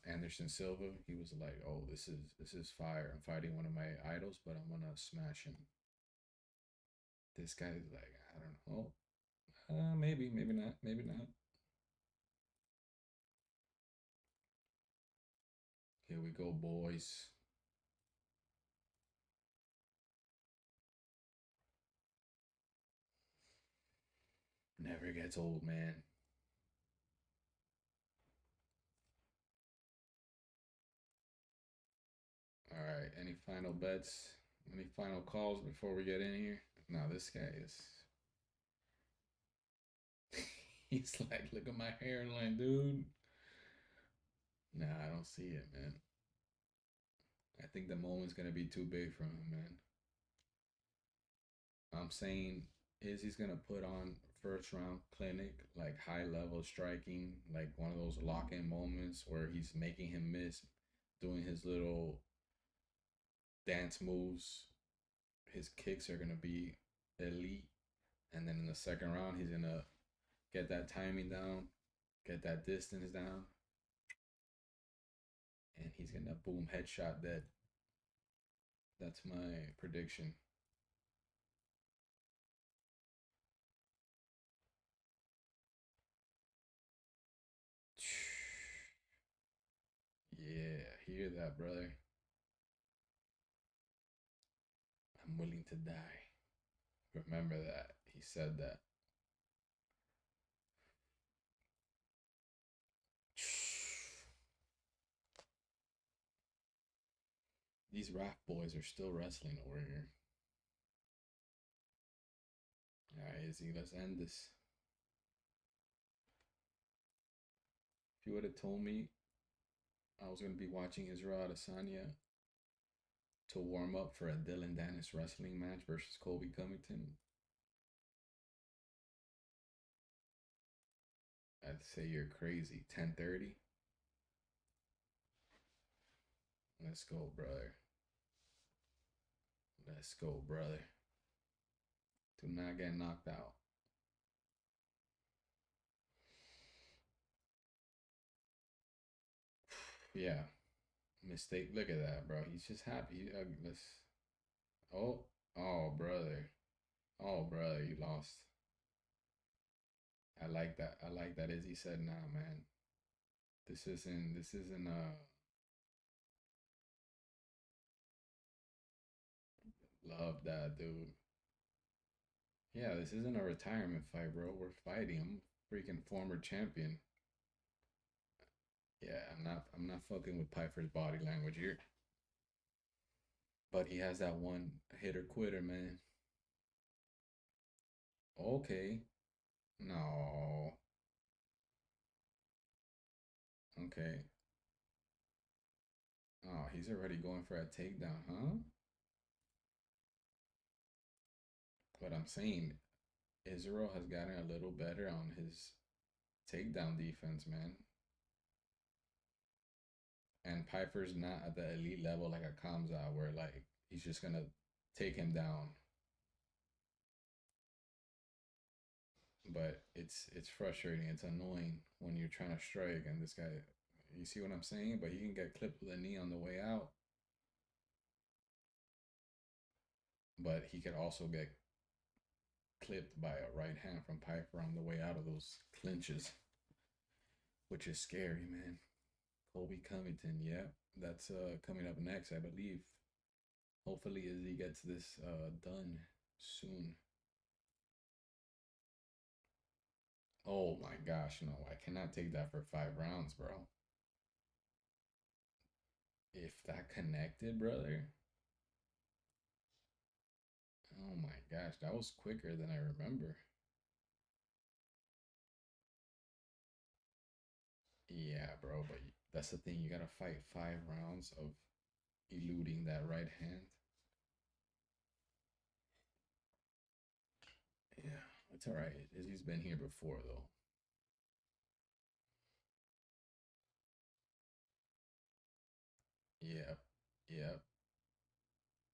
Anderson Silva. He was like, "Oh, this is fire. I'm fighting one of my idols, but I'm gonna smash him." This guy's like, I don't know. Maybe, maybe not, maybe not. Here we go, boys. Never gets old, man. All right. Any final bets? Any final calls before we get in here? No, this guy is. He's like, look at my hairline, dude. Nah, I don't see it, man. I think the moment's gonna be too big for him, man. I'm saying Izzy's gonna put on first round clinic, like high level striking, like one of those lock in moments where he's making him miss, doing his little dance moves. His kicks are gonna be elite, and then in the second round, he's gonna get that timing down, get that distance down, and he's gonna boom headshot dead. That's my prediction. Yeah, hear that, brother. I'm willing to die. Remember that. He said that. These RAF boys are still wrestling over here. Alright, Izzy, let's end this. If you would have told me I was going to be watching Israel Adesanya to warm up for a Dillon Danis wrestling match versus Colby Covington, I'd say you're crazy. 10:30. Let's go, brother. Let's go, brother. Do not get knocked out. Yeah. Mistake. Look at that, bro. He's just happy. Let's. Oh. Oh, brother. Oh, brother. You lost. I like that. I like that. As he said, nah, man. This isn't. This isn't. Love that, dude. Yeah, this isn't a retirement fight, bro. We're fighting. I'm freaking former champion. Yeah, I'm not fucking with Pyfer's body language here. But he has that one hitter quitter, man. Okay. No. Okay. Oh, he's already going for a takedown, huh? But I'm saying Israel has gotten a little better on his takedown defense, man. And Piper's not at the elite level like a Kamza where like he's just gonna take him down. But it's frustrating. It's annoying when you're trying to strike and this guy. You see what I'm saying? But he can get clipped with a knee on the way out. But he could also get clipped by a right hand from Pyfer on the way out of those clinches, which is scary, man. Colby Covington, yeah, that's coming up next, I believe. Hopefully, Izzy gets this done soon. Oh my gosh, no, I cannot take that for 5 rounds, bro. If that connected, brother. Oh my gosh, that was quicker than I remember. Yeah, bro, but that's the thing. You gotta fight 5 rounds of eluding that right hand. Yeah, it's all right. Izzy's been here before, though. Yep, yep.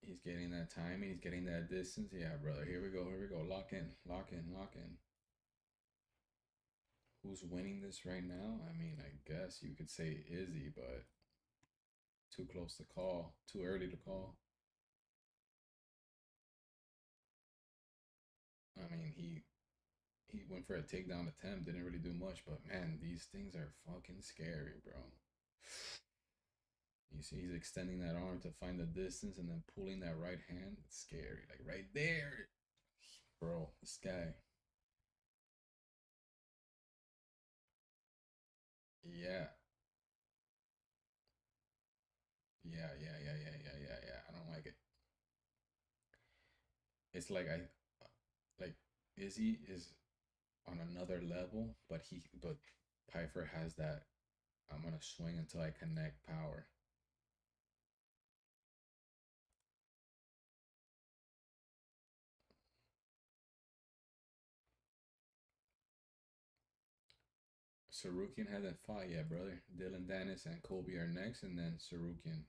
He's getting that timing. He's getting that distance. Yeah, brother. Here we go. Here we go. Lock in. Lock in. Lock in. Who's winning this right now? I mean, I guess you could say Izzy, but too close to call. Too early to call. I mean, he went for a takedown attempt. Didn't really do much, but man, these things are fucking scary, bro. You see, he's extending that arm to find the distance and then pulling that right hand. It's scary. Like right there. Bro, this guy. Yeah. Yeah. I don't like it. It's like like Izzy is on another level, but Pyfer has that I'm gonna swing until I connect power. Tsarukyan hasn't fought yet, brother. Dillon Danis and Colby are next, and then Tsarukyan.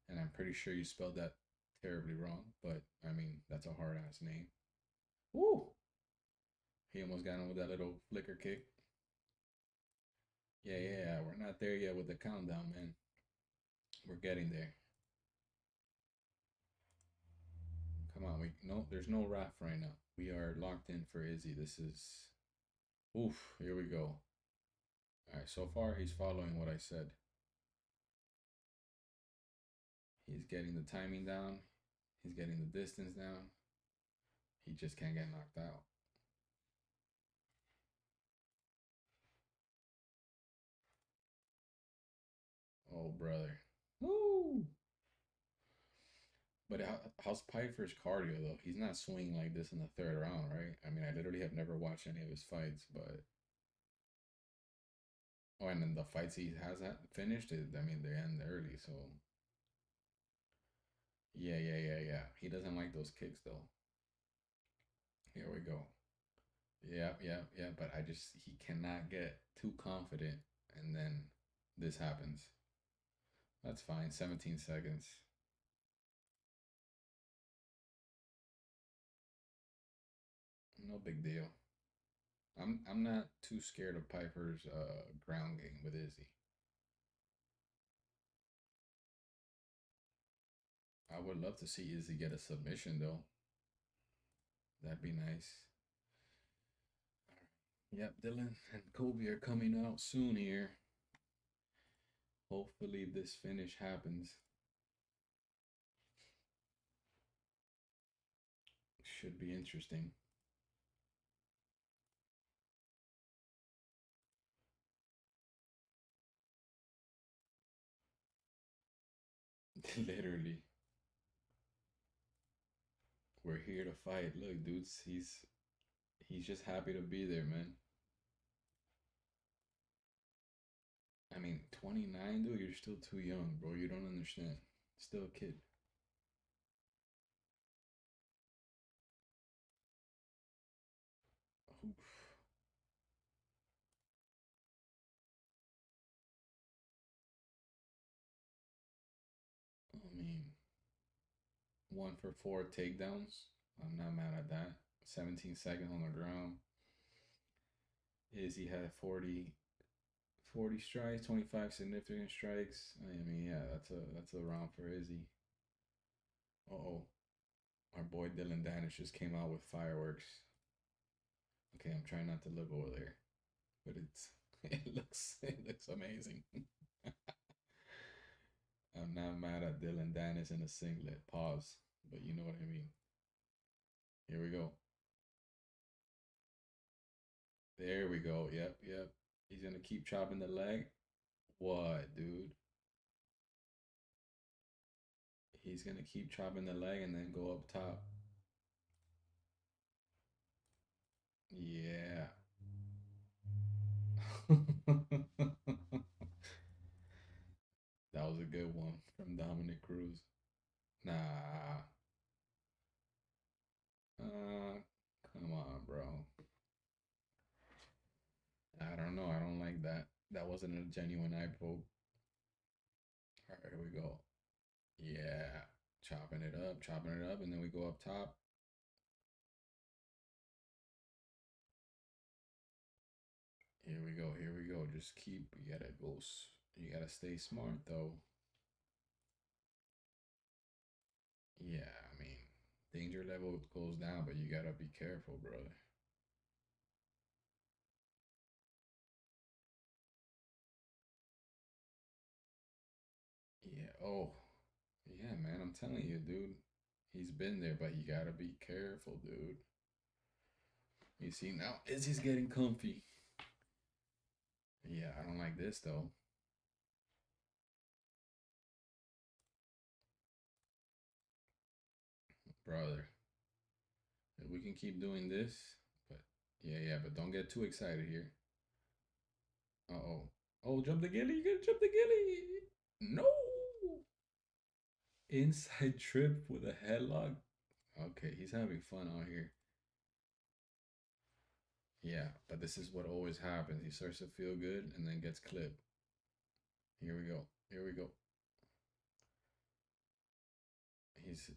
And I'm pretty sure you spelled that terribly wrong, but I mean, that's a hard ass name. Woo! He almost got him with that little flicker kick. Yeah, we're not there yet with the countdown, man. We're getting there. Come on, there's no RAF right now. We are locked in for Izzy. This is, oof, here we go. All right, so far he's following what I said. He's getting the timing down. He's getting the distance down. He just can't get knocked out. Oh, brother. Woo! But how's Pyfer's cardio, though? He's not swinging like this in the third round, right? I mean, I literally have never watched any of his fights, but... Oh, and then the fights he has finished, I mean, they end early, so... Yeah. He doesn't like those kicks, though. Here we go. Yeah. But he cannot get too confident, and then this happens. That's fine. 17 seconds. No big deal. I'm not too scared of Pyfer's ground game with Izzy. I would love to see Izzy get a submission though. That'd be nice. Yep, Dillon and Colby are coming out soon here. Hopefully this finish happens. Should be interesting. Literally. We're here to fight. Look, dudes, he's just happy to be there, man. I mean, 29, dude, you're still too young, bro. You don't understand. Still a kid. Oof. I mean, 1 for 4 takedowns. I'm not mad at that. 17 seconds on the ground. Izzy had 40 strikes, 25 significant strikes. I mean, yeah, that's a round for Izzy. Oh, our boy Dillon Danis just came out with fireworks. Okay, I'm trying not to look over there, but it looks amazing. I'm not mad at Dillon Danis in a singlet. Pause, but you know what I mean. Here we go. There we go. Yep. He's gonna keep chopping the leg. What, dude? He's gonna keep chopping the leg and then go up top. Yeah. That was a good one from Dominic Cruz. Nah. Come on, bro. I don't know. I don't like that. That wasn't a genuine eye poke. All right, here we go. Yeah. Chopping it up, and then we go up top. Here we go. Just keep, you gotta stay smart though. Yeah, I mean, danger level goes down, but you gotta be careful, brother. Yeah, oh, yeah, man, I'm telling you, dude. He's been there, but you gotta be careful, dude. You see, now Izzy's getting comfy. Yeah, I don't like this though. Brother. We can keep doing this, but Yeah, but don't get too excited here. Uh-oh. Oh, jump the gilly. You gotta jump the gilly. No. Inside trip with a headlock. Okay, he's having fun out here. Yeah, but this is what always happens. He starts to feel good and then gets clipped. Here we go. Here we go. He's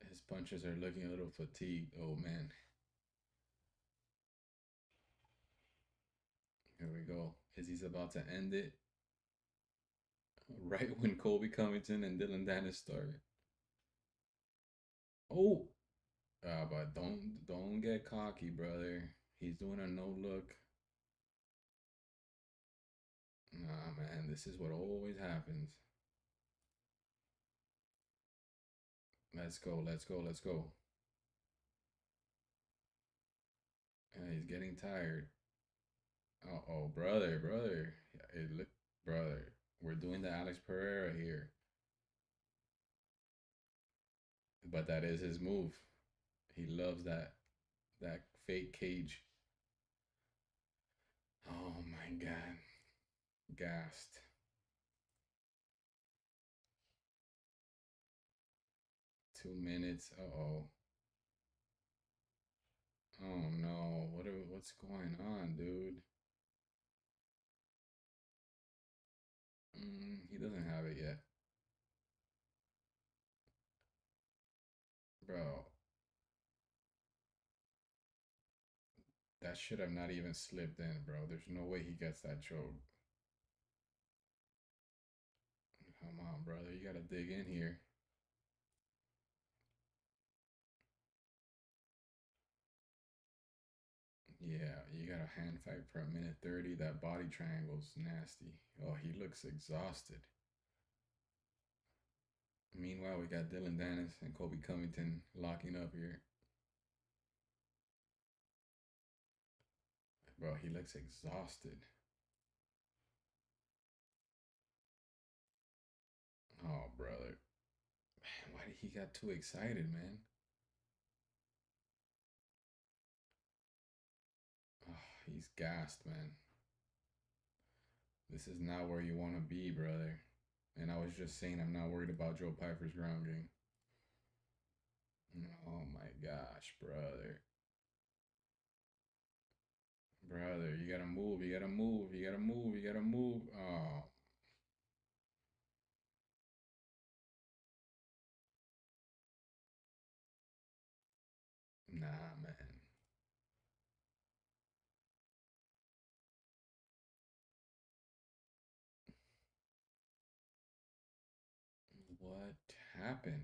his punches are looking a little fatigued. Oh man. Here we go. Is he's about to end it right when Colby Covington and Dillon Danis start. Oh, but don't get cocky, brother. He's doing a no look. Nah, man, this is what always happens. Let's go, let's go, let's go. He's getting tired. Oh, brother. Hey, look, brother. We're doing the Alex Pereira here, but that is his move. He loves that fake cage. Oh my god, gassed. 2 minutes. Oh. Oh no. What's going on, dude? He doesn't have it yet, bro. That should have not even slipped in, bro. There's no way he gets that choke. Come on, brother. You gotta dig in here. Yeah, you got a hand fight for a minute 30. That body triangle's nasty. Oh, he looks exhausted. Meanwhile, we got Dillon Danis and Colby Covington locking up here. Bro, he looks exhausted. Oh, brother. Man, why did he got too excited, man? Oh, he's gassed, man. This is not where you want to be, brother. And I was just saying I'm not worried about Joe Pyfer's ground game. Oh my gosh, brother. Brother, you gotta move, you gotta move, you gotta move, you gotta move. Oh, nah, man. What happened?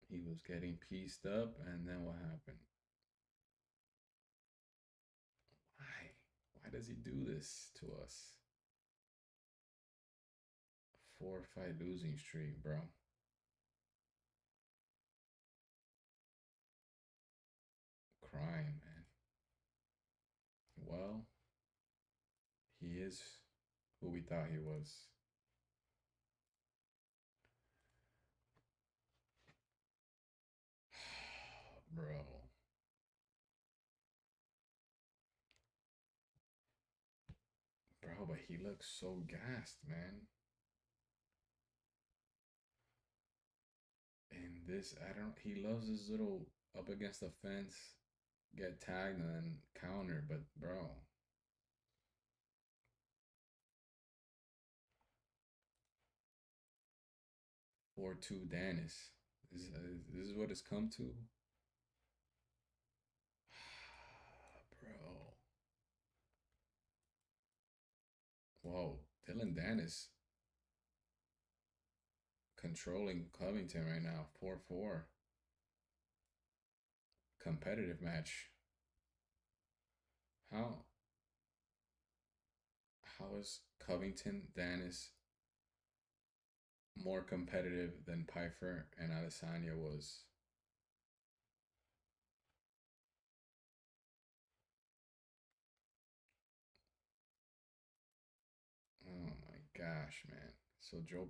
He was getting pieced up, and then what happened? Why? Why does he do this to us? 4-fight losing streak, bro. Crying, man. Well, he is who we thought he was. Bro. Bro, but he looks so gassed, man. And this, I don't, he loves his little up against the fence, get tagged, and then counter. But, bro, 4-2 Danis. This is what it's come to. Bro. Whoa. Dillon Danis controlling Covington right now. 4-4. Competitive match. How how is Covington Danis more competitive than Pyfer and Adesanya was? gosh, man. So Joe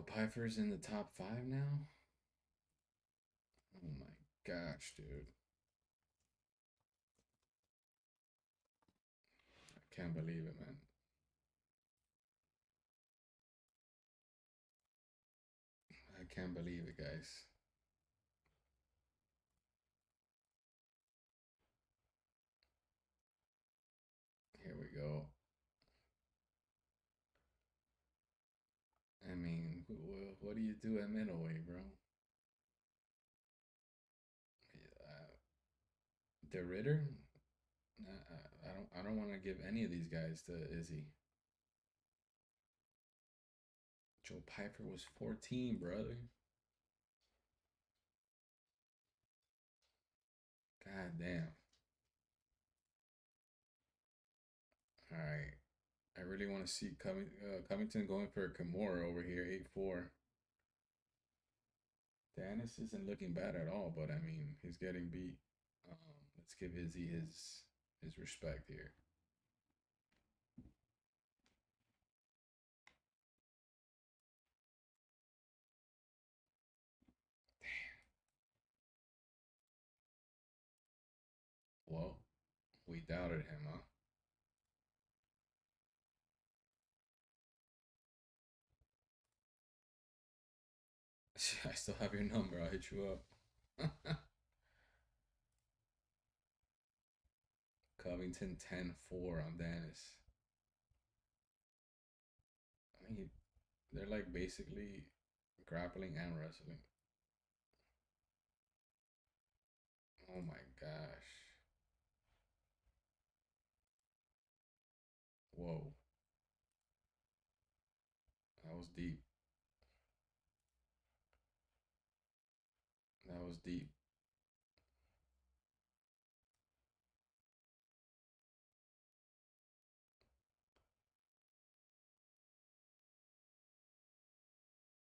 Pyfer's in the top five now? Oh my gosh, dude. I can't believe it, man. I can't believe it, guys. Here we go. I mean, what do you do at middleweight, bro? The Ritter? I don't want to give any of these guys to Izzy. Joe Pyfer was 14, brother. God damn. All right. I really want to see Covington going for a Kimura over here, 8-4. Danis isn't looking bad at all, but I mean, he's getting beat. Let's give Izzy his respect here. Well, we doubted him, huh? I still have your number. I'll hit you up. Covington 10-4 on Danis. I mean, they're like basically grappling and wrestling. Oh my gosh. Whoa. That was deep. That was deep.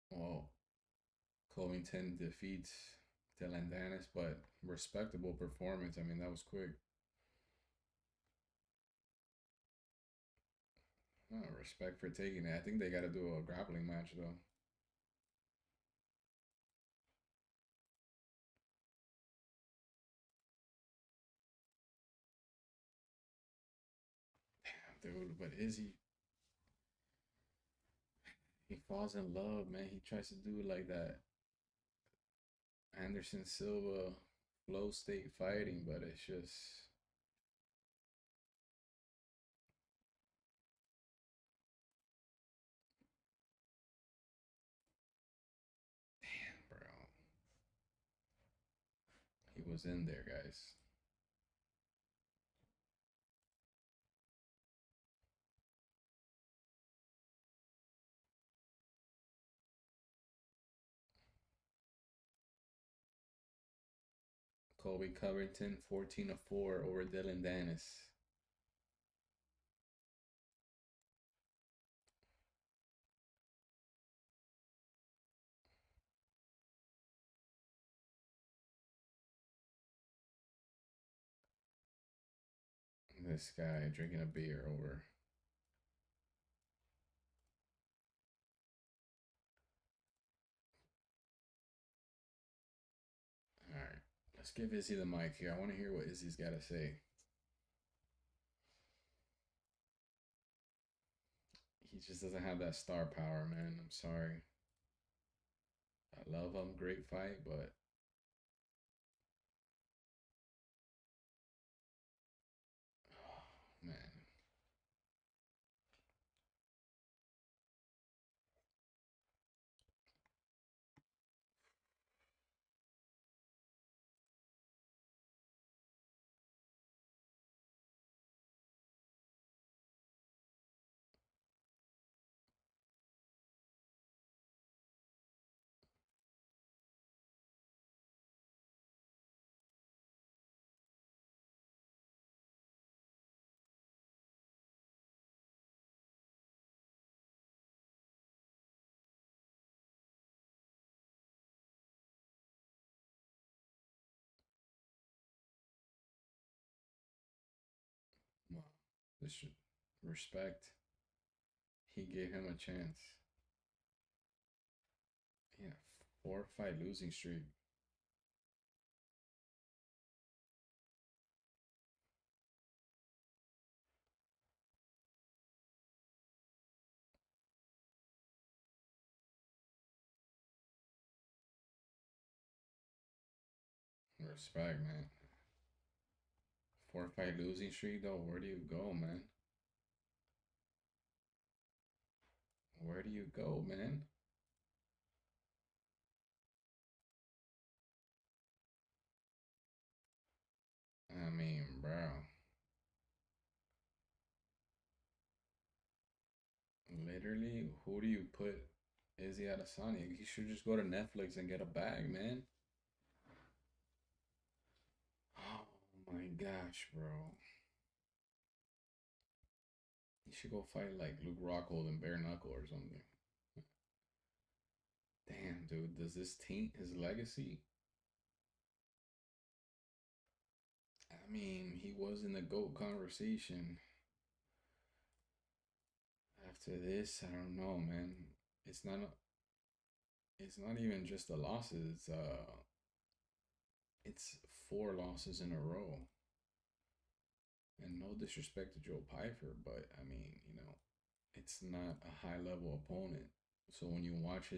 Whoa. Covington defeats Dillon Danis, but respectable performance. I mean, that was quick. Oh, respect for taking it. I think they got to do a grappling match, though. Damn, dude. But he falls in love, man. He tries to do like that Anderson Silva flow state fighting, but it's just, damn, bro. He was in there, guys. Colby Covington, 14-4 over Dillon Danis. This guy drinking a beer over. All right, let's give Izzy the mic here. I want to hear what Izzy's got to say. He just doesn't have that star power, man. I'm sorry. I love him. Great fight, but oh, man. This respect. He gave him a chance. Yeah, 4-fight losing streak. Respect, man. 4-fight losing streak, though. Where do you go, man? Where do you go, man? I mean, bro. Literally, who do you put Izzy Adesanya? He should just go to Netflix and get a bag, man. Oh my gosh, bro. He should go fight like Luke Rockhold and Bare Knuckle or something. Damn, dude, does this taint his legacy? I mean, he was in the GOAT conversation. After this, I don't know, man. It's not it's not even just the losses. It's 4 losses in a row. And no disrespect to Joe Pyfer, but I mean, it's not a high level opponent. So when you watch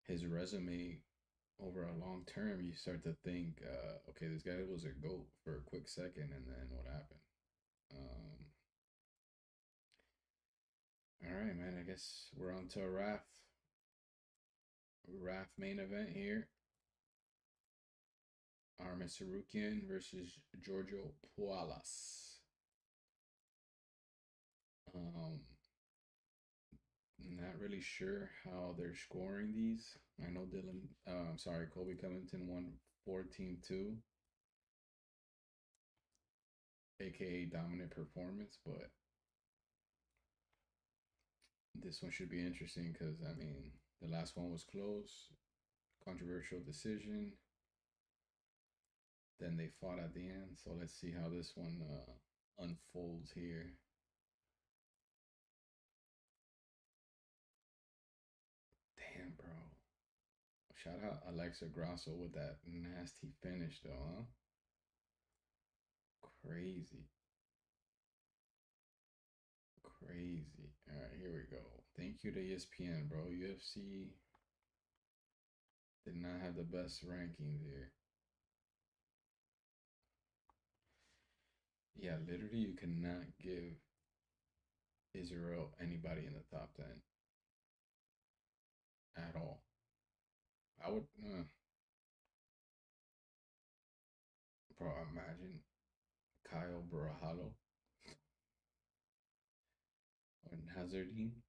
his resume over a long term, you start to think, okay, this guy was a GOAT for a quick second, and then what happened? All right, man. I guess we're on to a RAF main event here. Arman Tsarukyan versus Georgio Poullas. Not really sure how they're scoring these. I know Colby Covington won 14-2, aka dominant performance, but this one should be interesting because I mean the last one was close, controversial decision. Then they fought at the end, so let's see how this one unfolds here. Damn, bro. Shout out Alexa Grasso with that nasty finish, though, huh? Crazy. Crazy. All right, here we go. Thank you to ESPN, bro. UFC did not have the best rankings here. Yeah, literally, you cannot give Israel anybody in the top 10 at all. I would, bro, imagine Kyle Barahalo or Hazardine.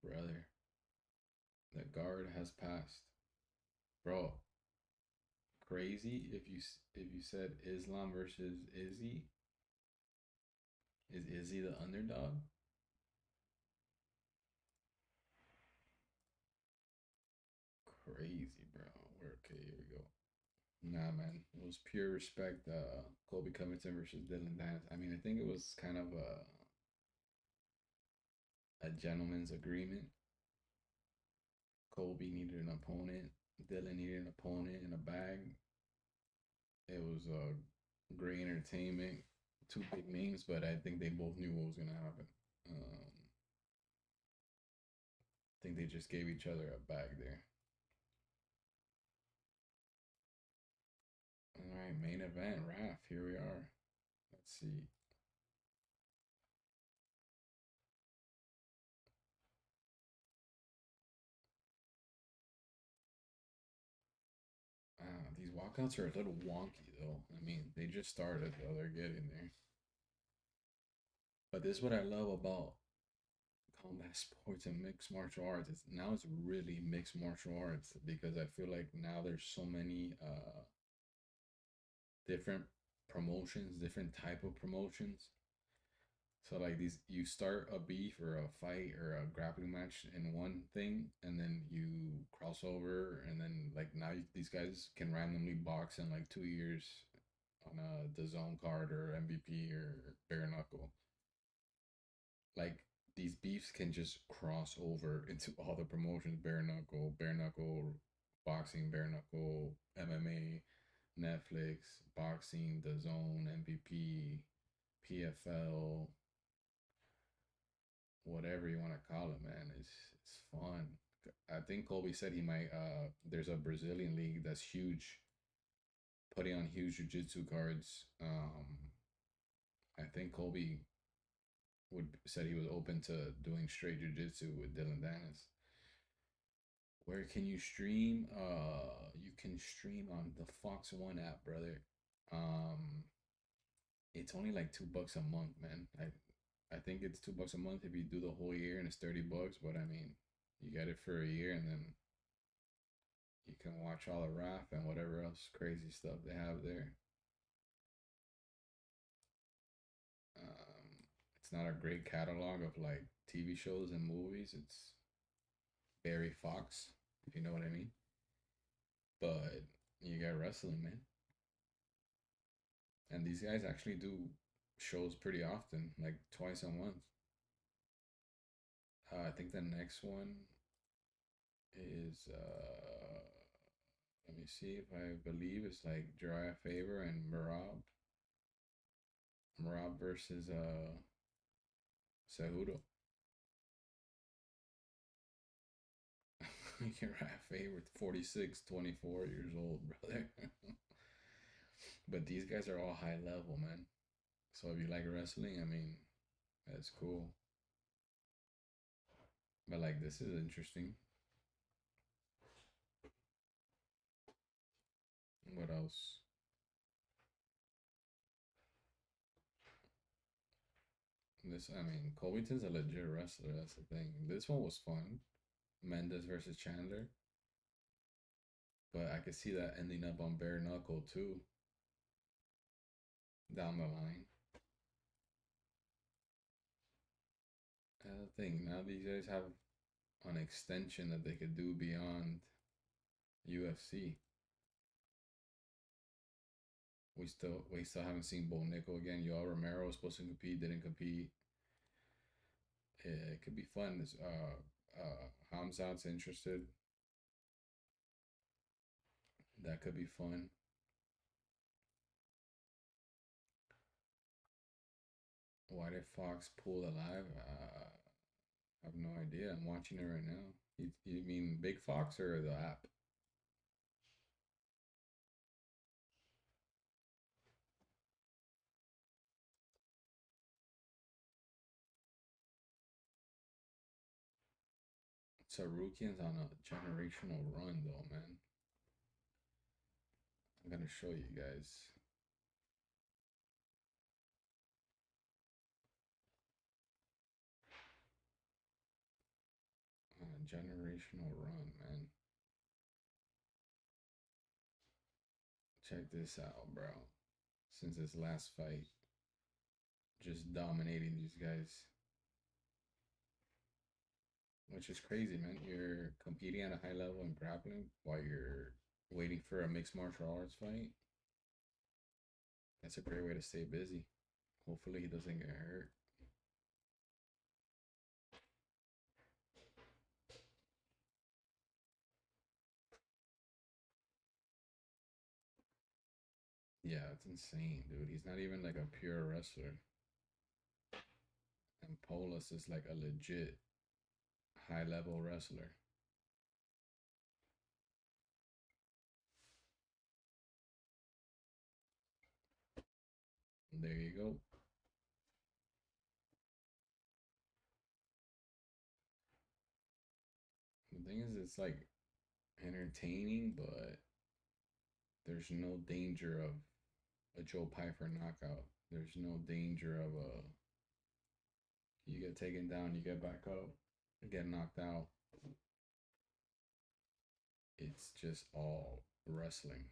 Brother, the guard has passed. Bro, crazy if you said Islam versus Izzy. Is Izzy the underdog? Crazy, bro. Okay, here we go. Nah, man. It was pure respect. Colby Covington versus Dillon Danis. I mean, I think it was kind of a gentleman's agreement. Colby needed an opponent. Dillon needed an opponent in a bag. It was great entertainment. Two big names, but I think they both knew what was gonna happen. I think they just gave each other a bag there. All right, main event, RAF. Here we are. Let's see. These walkouts are a little wonky, though. I mean, they just started, though. They're getting there. But this is what I love about combat sports and mixed martial arts. Now it's really mixed martial arts because I feel like now there's so many different promotions, different type of promotions. So like these, you start a beef or a fight or a grappling match in one thing, and then you cross over, and then like now these guys can randomly box in like 2 years on a DAZN card or MVP or bare knuckle. Like these beefs can just cross over into all the promotions: bare knuckle, boxing, bare knuckle, MMA, Netflix, boxing, DAZN, MVP, PFL, whatever you want to call it, man. It's fun. I think Colby said he might. There's a Brazilian league that's huge, putting on huge jiu-jitsu cards. I think Colby would said he was open to doing straight jiu-jitsu with Dillon Danis. Where can you stream? You can stream on the Fox One app, brother. It's only like $2 a month, man. I think it's $2 a month if you do the whole year, and it's $30. But I mean, you get it for a year, and then you can watch all the RAF and whatever else crazy stuff they have there. It's not a great catalog of like TV shows and movies. It's very Fox, if you know what I mean. But you got wrestling, man. And these guys actually do shows pretty often, like twice a month. I think the next one is let me see if I believe it's like Jiraiya Faber and Marab. Marab versus Cejudo. Jiraiya Faber, 46, 24 years old, brother. But these guys are all high level, man. So if you like wrestling, I mean, that's cool. But like, this is interesting. What else? This, I mean, Covington's a legit wrestler. That's the thing. This one was fun. Mendes versus Chandler. But I could see that ending up on bare knuckle too. Down the line. That's the thing. Now these guys have an extension that they could do beyond UFC. We still haven't seen Bo Nickel again. Yoel Romero was supposed to compete, didn't compete. It could be fun. Hamzat's interested. That could be fun. Why did Fox pull alive? I have no idea. I'm watching it right now. You mean Big Fox or the app? Tsarukyan's on a generational run, though, man. I'm gonna show you guys. On a generational run, man. Check this out, bro. Since his last fight, just dominating these guys. Which is crazy, man. You're competing at a high level in grappling while you're waiting for a mixed martial arts fight. That's a great way to stay busy. Hopefully he doesn't get hurt. Yeah, it's insane, dude. He's not even like a pure wrestler. And Poullas is like a legit high level wrestler. There you go. The thing is, it's like entertaining, but there's no danger of a Joe Pyfer knockout. There's no danger of a you get taken down, you get back up, you get knocked out. It's just all wrestling.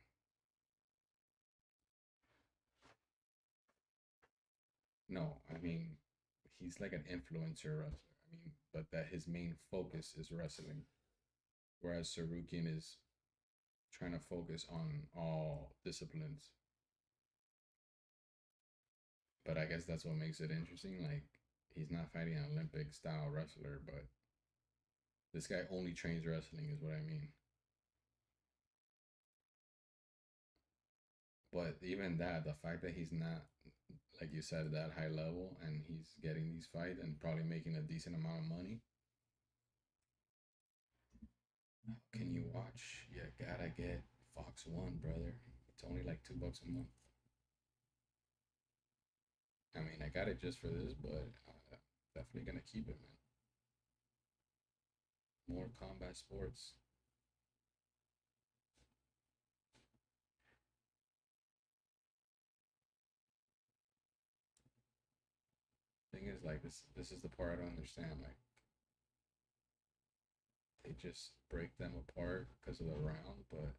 No, I mean, he's like an influencer wrestler. I mean, but that his main focus is wrestling. Whereas Tsarukyan is trying to focus on all disciplines. but I guess that's what makes it interesting. Like, he's not fighting an Olympic style wrestler, but this guy only trains wrestling, is what I mean. But even that, the fact that he's not, like you said, that high level, and he's getting these fights and probably making a decent amount of money. Can you watch? You gotta get Fox One, brother. It's only like $2 a month. I mean, I got it just for this, but definitely gonna keep it, man. More combat sports. Thing is, like this is the part I don't understand. Like, they just break them apart because of the round, but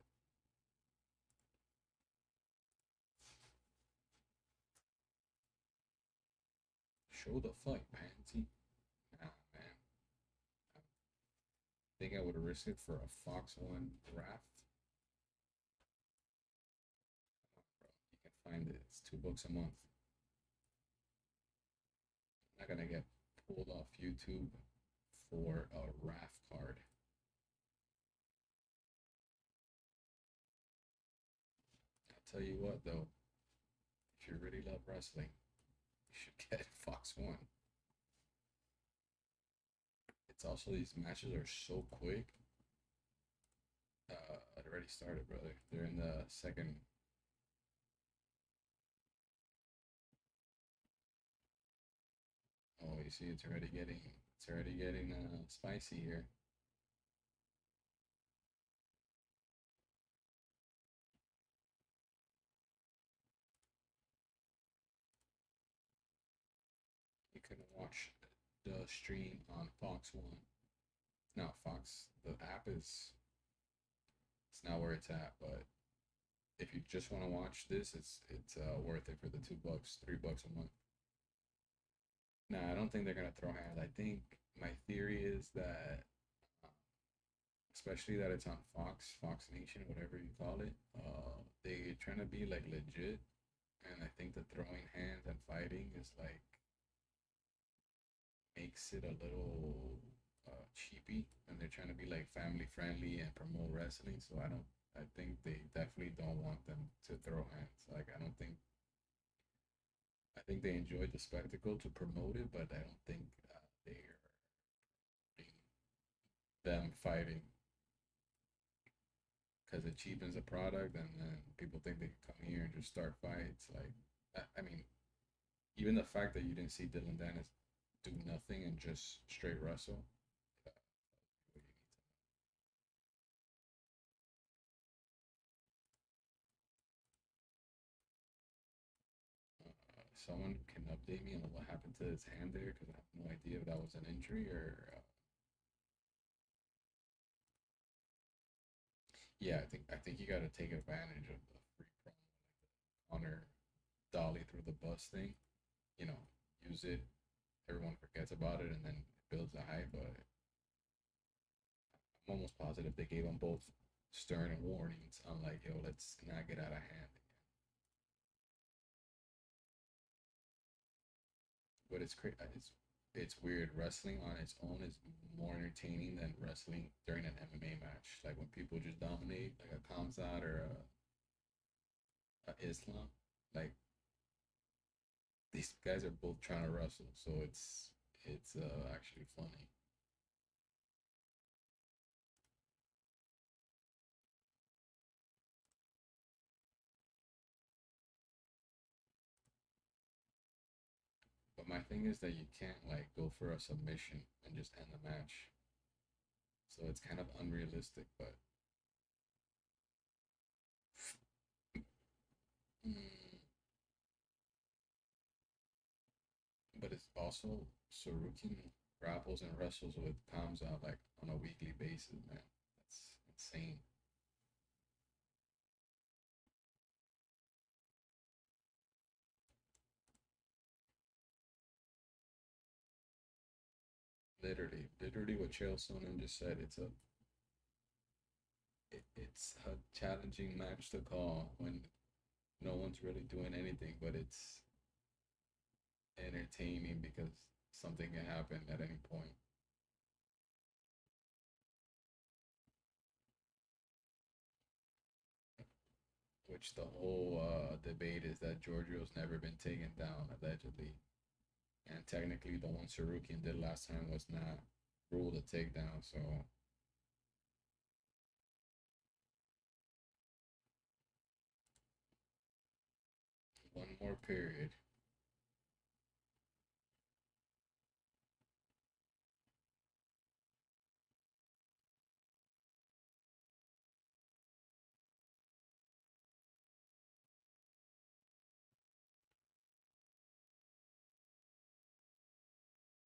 show the fight, pansy. Nah, man. I think I would have risked it for a Fox One RAF. Bro, you can find it. It's $2 a month. I'm not gonna get pulled off YouTube for a RAF card. I'll tell you what though, if you really love wrestling, you should get Fox One. It's also, these matches are so quick. It already started, brother. They're in the second. Oh, you see, it's already getting spicy here. You can watch the stream on Fox One. No, Fox. The app is, it's not where it's at, but if you just want to watch this, it's worth it for the $2, $3 a month. Nah, I don't think they're gonna throw hands. I think my theory is that, uh, especially that it's on Fox Nation, whatever you call it, they trying to be like legit, and I think the throwing hands and fighting is like, makes it a little cheapy, and they're trying to be like family friendly and promote wrestling. So I don't. I think they definitely don't want them to throw hands. Like, I don't think. I think they enjoyed the spectacle to promote it, but I don't think they're them fighting because it cheapens the product, and then people think they can come here and just start fights. Like, I mean, even the fact that you didn't see Dillon Danis do nothing and just straight wrestle. uh, Someone can update me on what happened to his hand there, because I have no idea if that was an injury or. Yeah, I think you got to take advantage of the free promo, like the Connor dolly through the bus thing. You know, use it. Everyone forgets about it, and then it builds a hype. But I'm almost positive they gave them both stern warnings. I'm like, yo, let's not get out of hand. But it's crazy. It's weird. Wrestling on its own is more entertaining than wrestling during an MMA match. Like when people just dominate, like a Kamzat or a Islam. Like, these guys are both trying to wrestle, so it's actually funny. But my thing is that you can't like go for a submission and just end the match. So it's kind of unrealistic, mm, but it's also Tsarukyan grapples and wrestles with Kamza like on a weekly basis, man. That's insane. Literally what Chael Sonnen just said. It's a challenging match to call when no one's really doing anything, but entertaining because something can happen at any point. Which the whole debate is that Georgio's never been taken down, allegedly. And technically, the one Tsarukyan did last time was not ruled a takedown, so. One more period.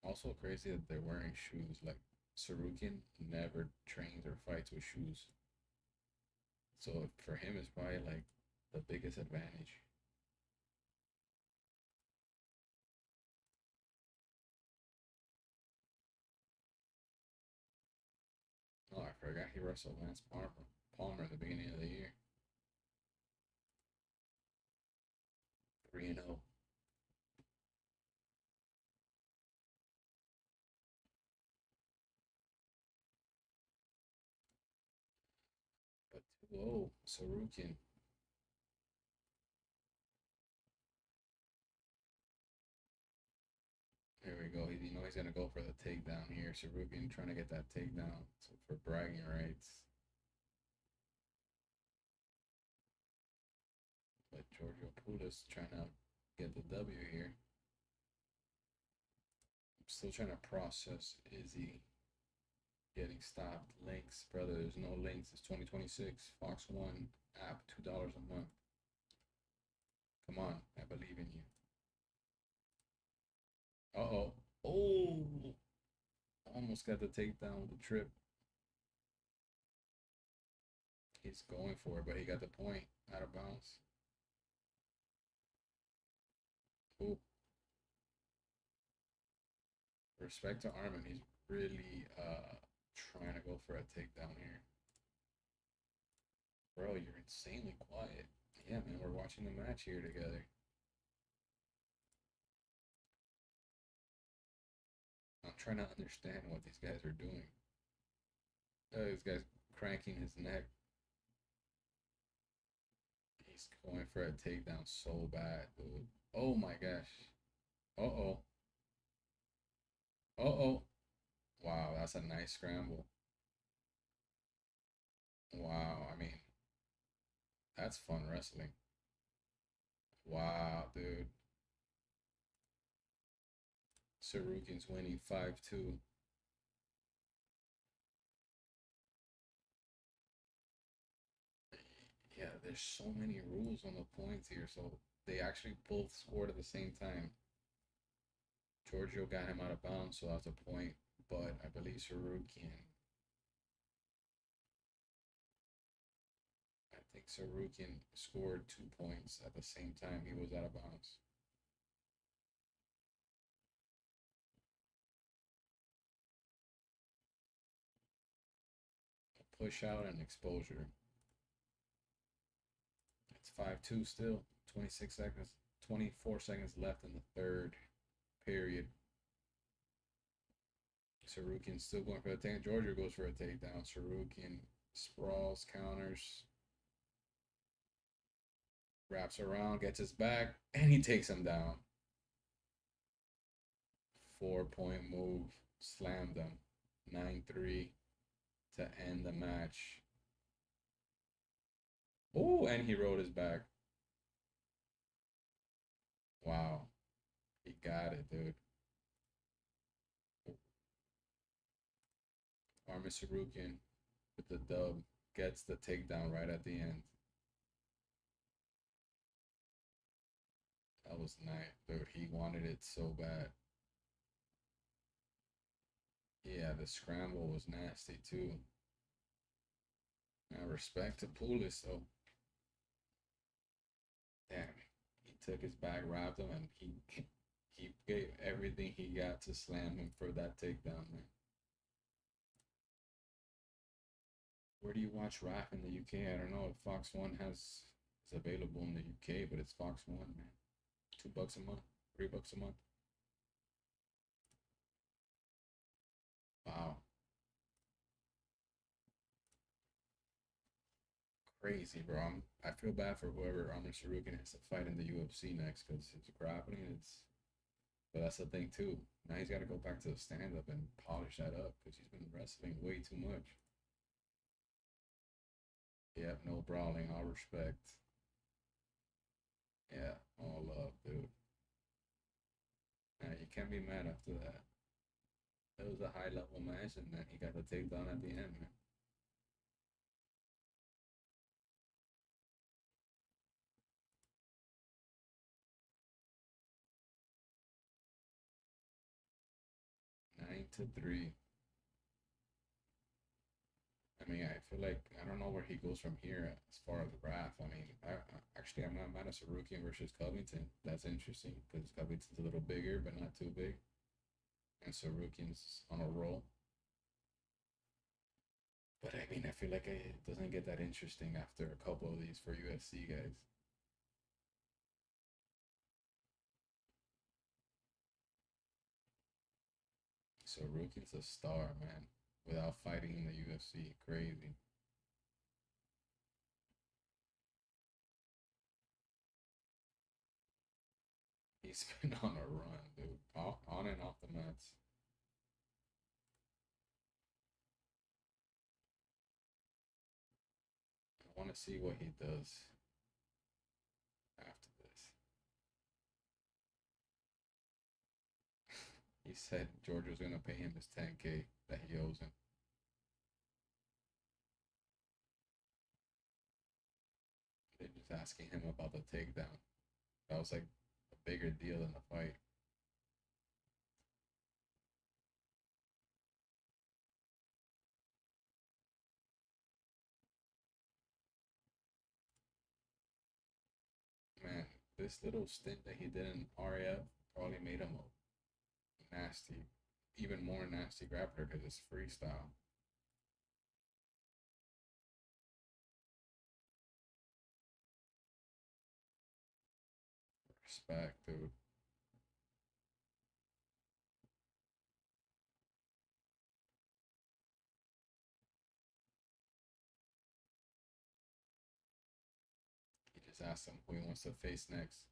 Also crazy that they're wearing shoes. Like Tsarukyan never trains or fights with shoes. So for him, it's probably like the biggest advantage. Oh, I forgot he wrestled Lance Palmer at the beginning of the year. 3-0. But 2-0, Tsarukyan. Here we go. You know he's gonna go for the takedown here. Tsarukyan trying to get that takedown for bragging rights. But Georgio Poullas trying to get the W here. I'm still trying to process. Is he getting stopped? Links, brother. There's no links. It's 2026. Fox One app, $2 a month. Come on, I believe in you. Uh-oh. Oh! Almost got the takedown with the trip. He's going for it, but he got the point out of bounds. Ooh. Respect to Arman. He's really trying to go for a takedown here. Bro, you're insanely quiet. Yeah, man, we're watching the match here together. I'm trying to understand what these guys are doing. This guy's cranking his neck. He's going for a takedown so bad, dude. Oh my gosh. Uh-oh. Uh-oh. Wow, that's a nice scramble. Wow, I mean, that's fun wrestling. Wow, dude. Tsarukyan's winning 5-2. Yeah, there's so many rules on the points here, so they actually both scored at the same time. Georgio got him out of bounds, so that's a point, but I believe Tsarukyan. I think Tsarukyan scored 2 points at the same time he was out of bounds. A push out and exposure. It's 5-2 still. 26 seconds, 24 seconds left in the third period. Tsarukyan still going for the takedown. Georgio goes for a takedown. Tsarukyan sprawls, counters, wraps around, gets his back, and he takes him down. 4-point move, slammed him. 9-3 to end the match. Oh, and he rode his back. Wow. He got it, dude. Arman Tsarukyan with the dub gets the takedown right at the end. That was nice, dude. He wanted it so bad. Yeah, the scramble was nasty too. Now respect to Poullas though. Damn, he took his back, robbed him, and he gave everything he got to slam him for that takedown, man. Where do you watch RAF in the UK? I don't know if Fox One is available in the UK, but it's Fox One, man. $2 a month, $3 a month. crazy, bro. I feel bad for whoever Arman Tsarukyan has to fight in the UFC next because his grappling is. But that's the thing too. Now he's got to go back to the stand up and polish that up because he's been wrestling way too much. Yep, no brawling, all respect. Yeah, all love, dude. You can't be mad after that. It was a high level match, and then he got the takedown at the end, man. Nine to three. I mean, I feel like I don't know where he goes from here as far as the RAF. I mean, actually I'm not mad at Tsarukyan versus Covington. That's interesting because Covington's a little bigger, but not too big, and Tsarukyan's on a roll. But I mean, I feel like it doesn't get that interesting after a couple of these for UFC guys. Tsarukyan's a star, man. Without fighting in the UFC, crazy. He's been on a run, dude. On and off the mats. I want to see what he does after this. He said Georgio's gonna pay him his 10K that he owes him. They're just asking him about the takedown. That was like a bigger deal than the fight. Man, this little stint that he did in RAF probably made him a nasty, even more nasty grappler because it's freestyle. Respect, dude. He just asked him who he wants to face next.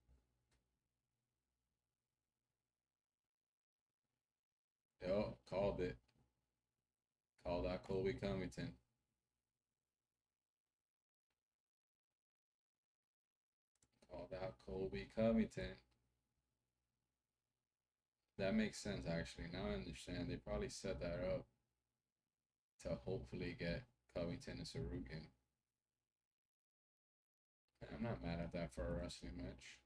Yo, called it. Called out Colby Covington. Called out Colby Covington. That makes sense, actually. Now I understand. They probably set that up to hopefully get Covington and Tsarukyan. I'm not mad at that for a wrestling match.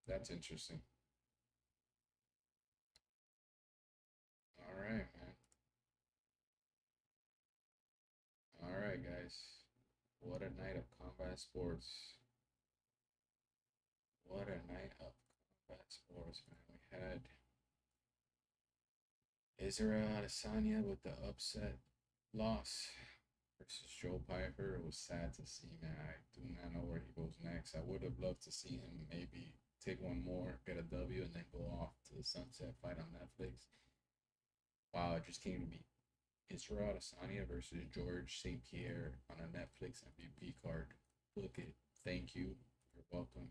That's interesting. All right, man. All right, guys. What a night of combat sports. What a night of combat sports, man. We had Israel Adesanya with the upset loss versus Joe Pyfer. It was sad to see, man. I do not know where he goes next. I would have loved to see him maybe take one more, get a W, and then go off to the sunset fight on Netflix. Wow, it just came to me. Israel Adesanya versus George St. Pierre on a Netflix MVP card. Book it. Thank you. You're welcome.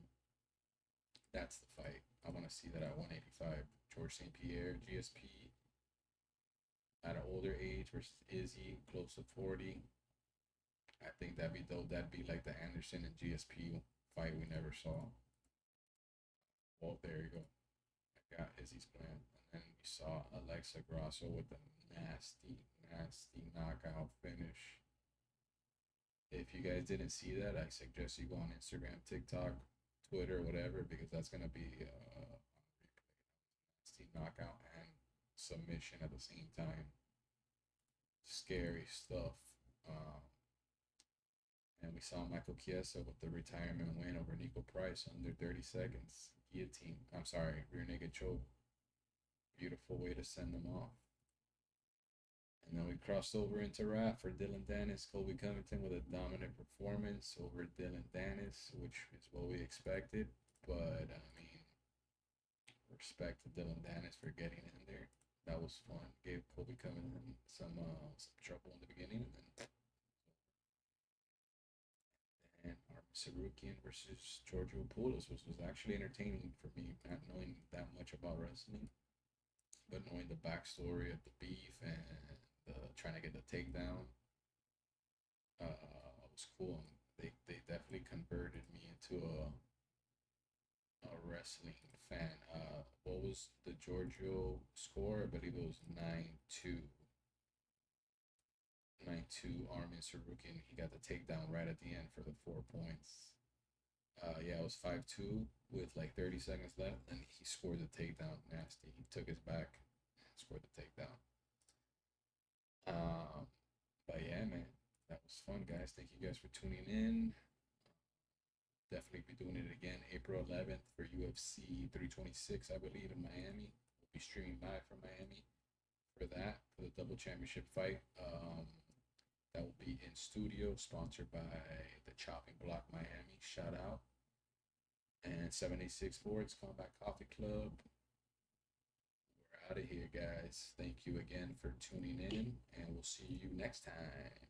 That's the fight. I want to see that at 185. George St. Pierre, GSP, at an older age versus Izzy, close to 40. I think that'd be dope. That'd be like the Anderson and GSP fight we never saw. Well, there you go. I got Izzy's plan. And then we saw Alexa Grasso with a nasty, nasty knockout finish. If you guys didn't see that, I suggest you go on Instagram, TikTok, Twitter, whatever, because that's going to be nasty knockout and submission at the same time. Scary stuff. And we saw Michael Chiesa with the retirement win over Nico Price under 30 seconds. Guillotine. I'm sorry, rear naked choke. Beautiful way to send them off. And then we crossed over into RAF for Dillon Danis, Colby Covington with a dominant performance over Dillon Danis, which is what we expected. But, I mean, respect to Dillon Danis for getting in there. That was fun. Gave Colby Covington some trouble in the beginning, and then Tsarukyan versus Georgio Poullas, which was actually entertaining for me, not knowing that much about wrestling, but knowing the backstory of the beef and trying to get the takedown was cool. They definitely converted me into a wrestling fan. What was the Georgio score? I believe it was 9-2. 9-2 Arman Tsarukyan. He got the takedown right at the end for the 4 points. Yeah, it was 5-2 with like 30 seconds left, and he scored the takedown nasty. He took his back and scored the takedown. But yeah, man, that was fun, guys. Thank you guys for tuning in. Definitely be doing it again April 11th for UFC 326, I believe, in Miami. We'll be streaming live from Miami for that, for the double championship fight. That will be in studio, sponsored by the Chopping Block Miami. Shout out. And 786 Sports Combat Coffee Club. We're out of here, guys. Thank you again for tuning in, and we'll see you next time.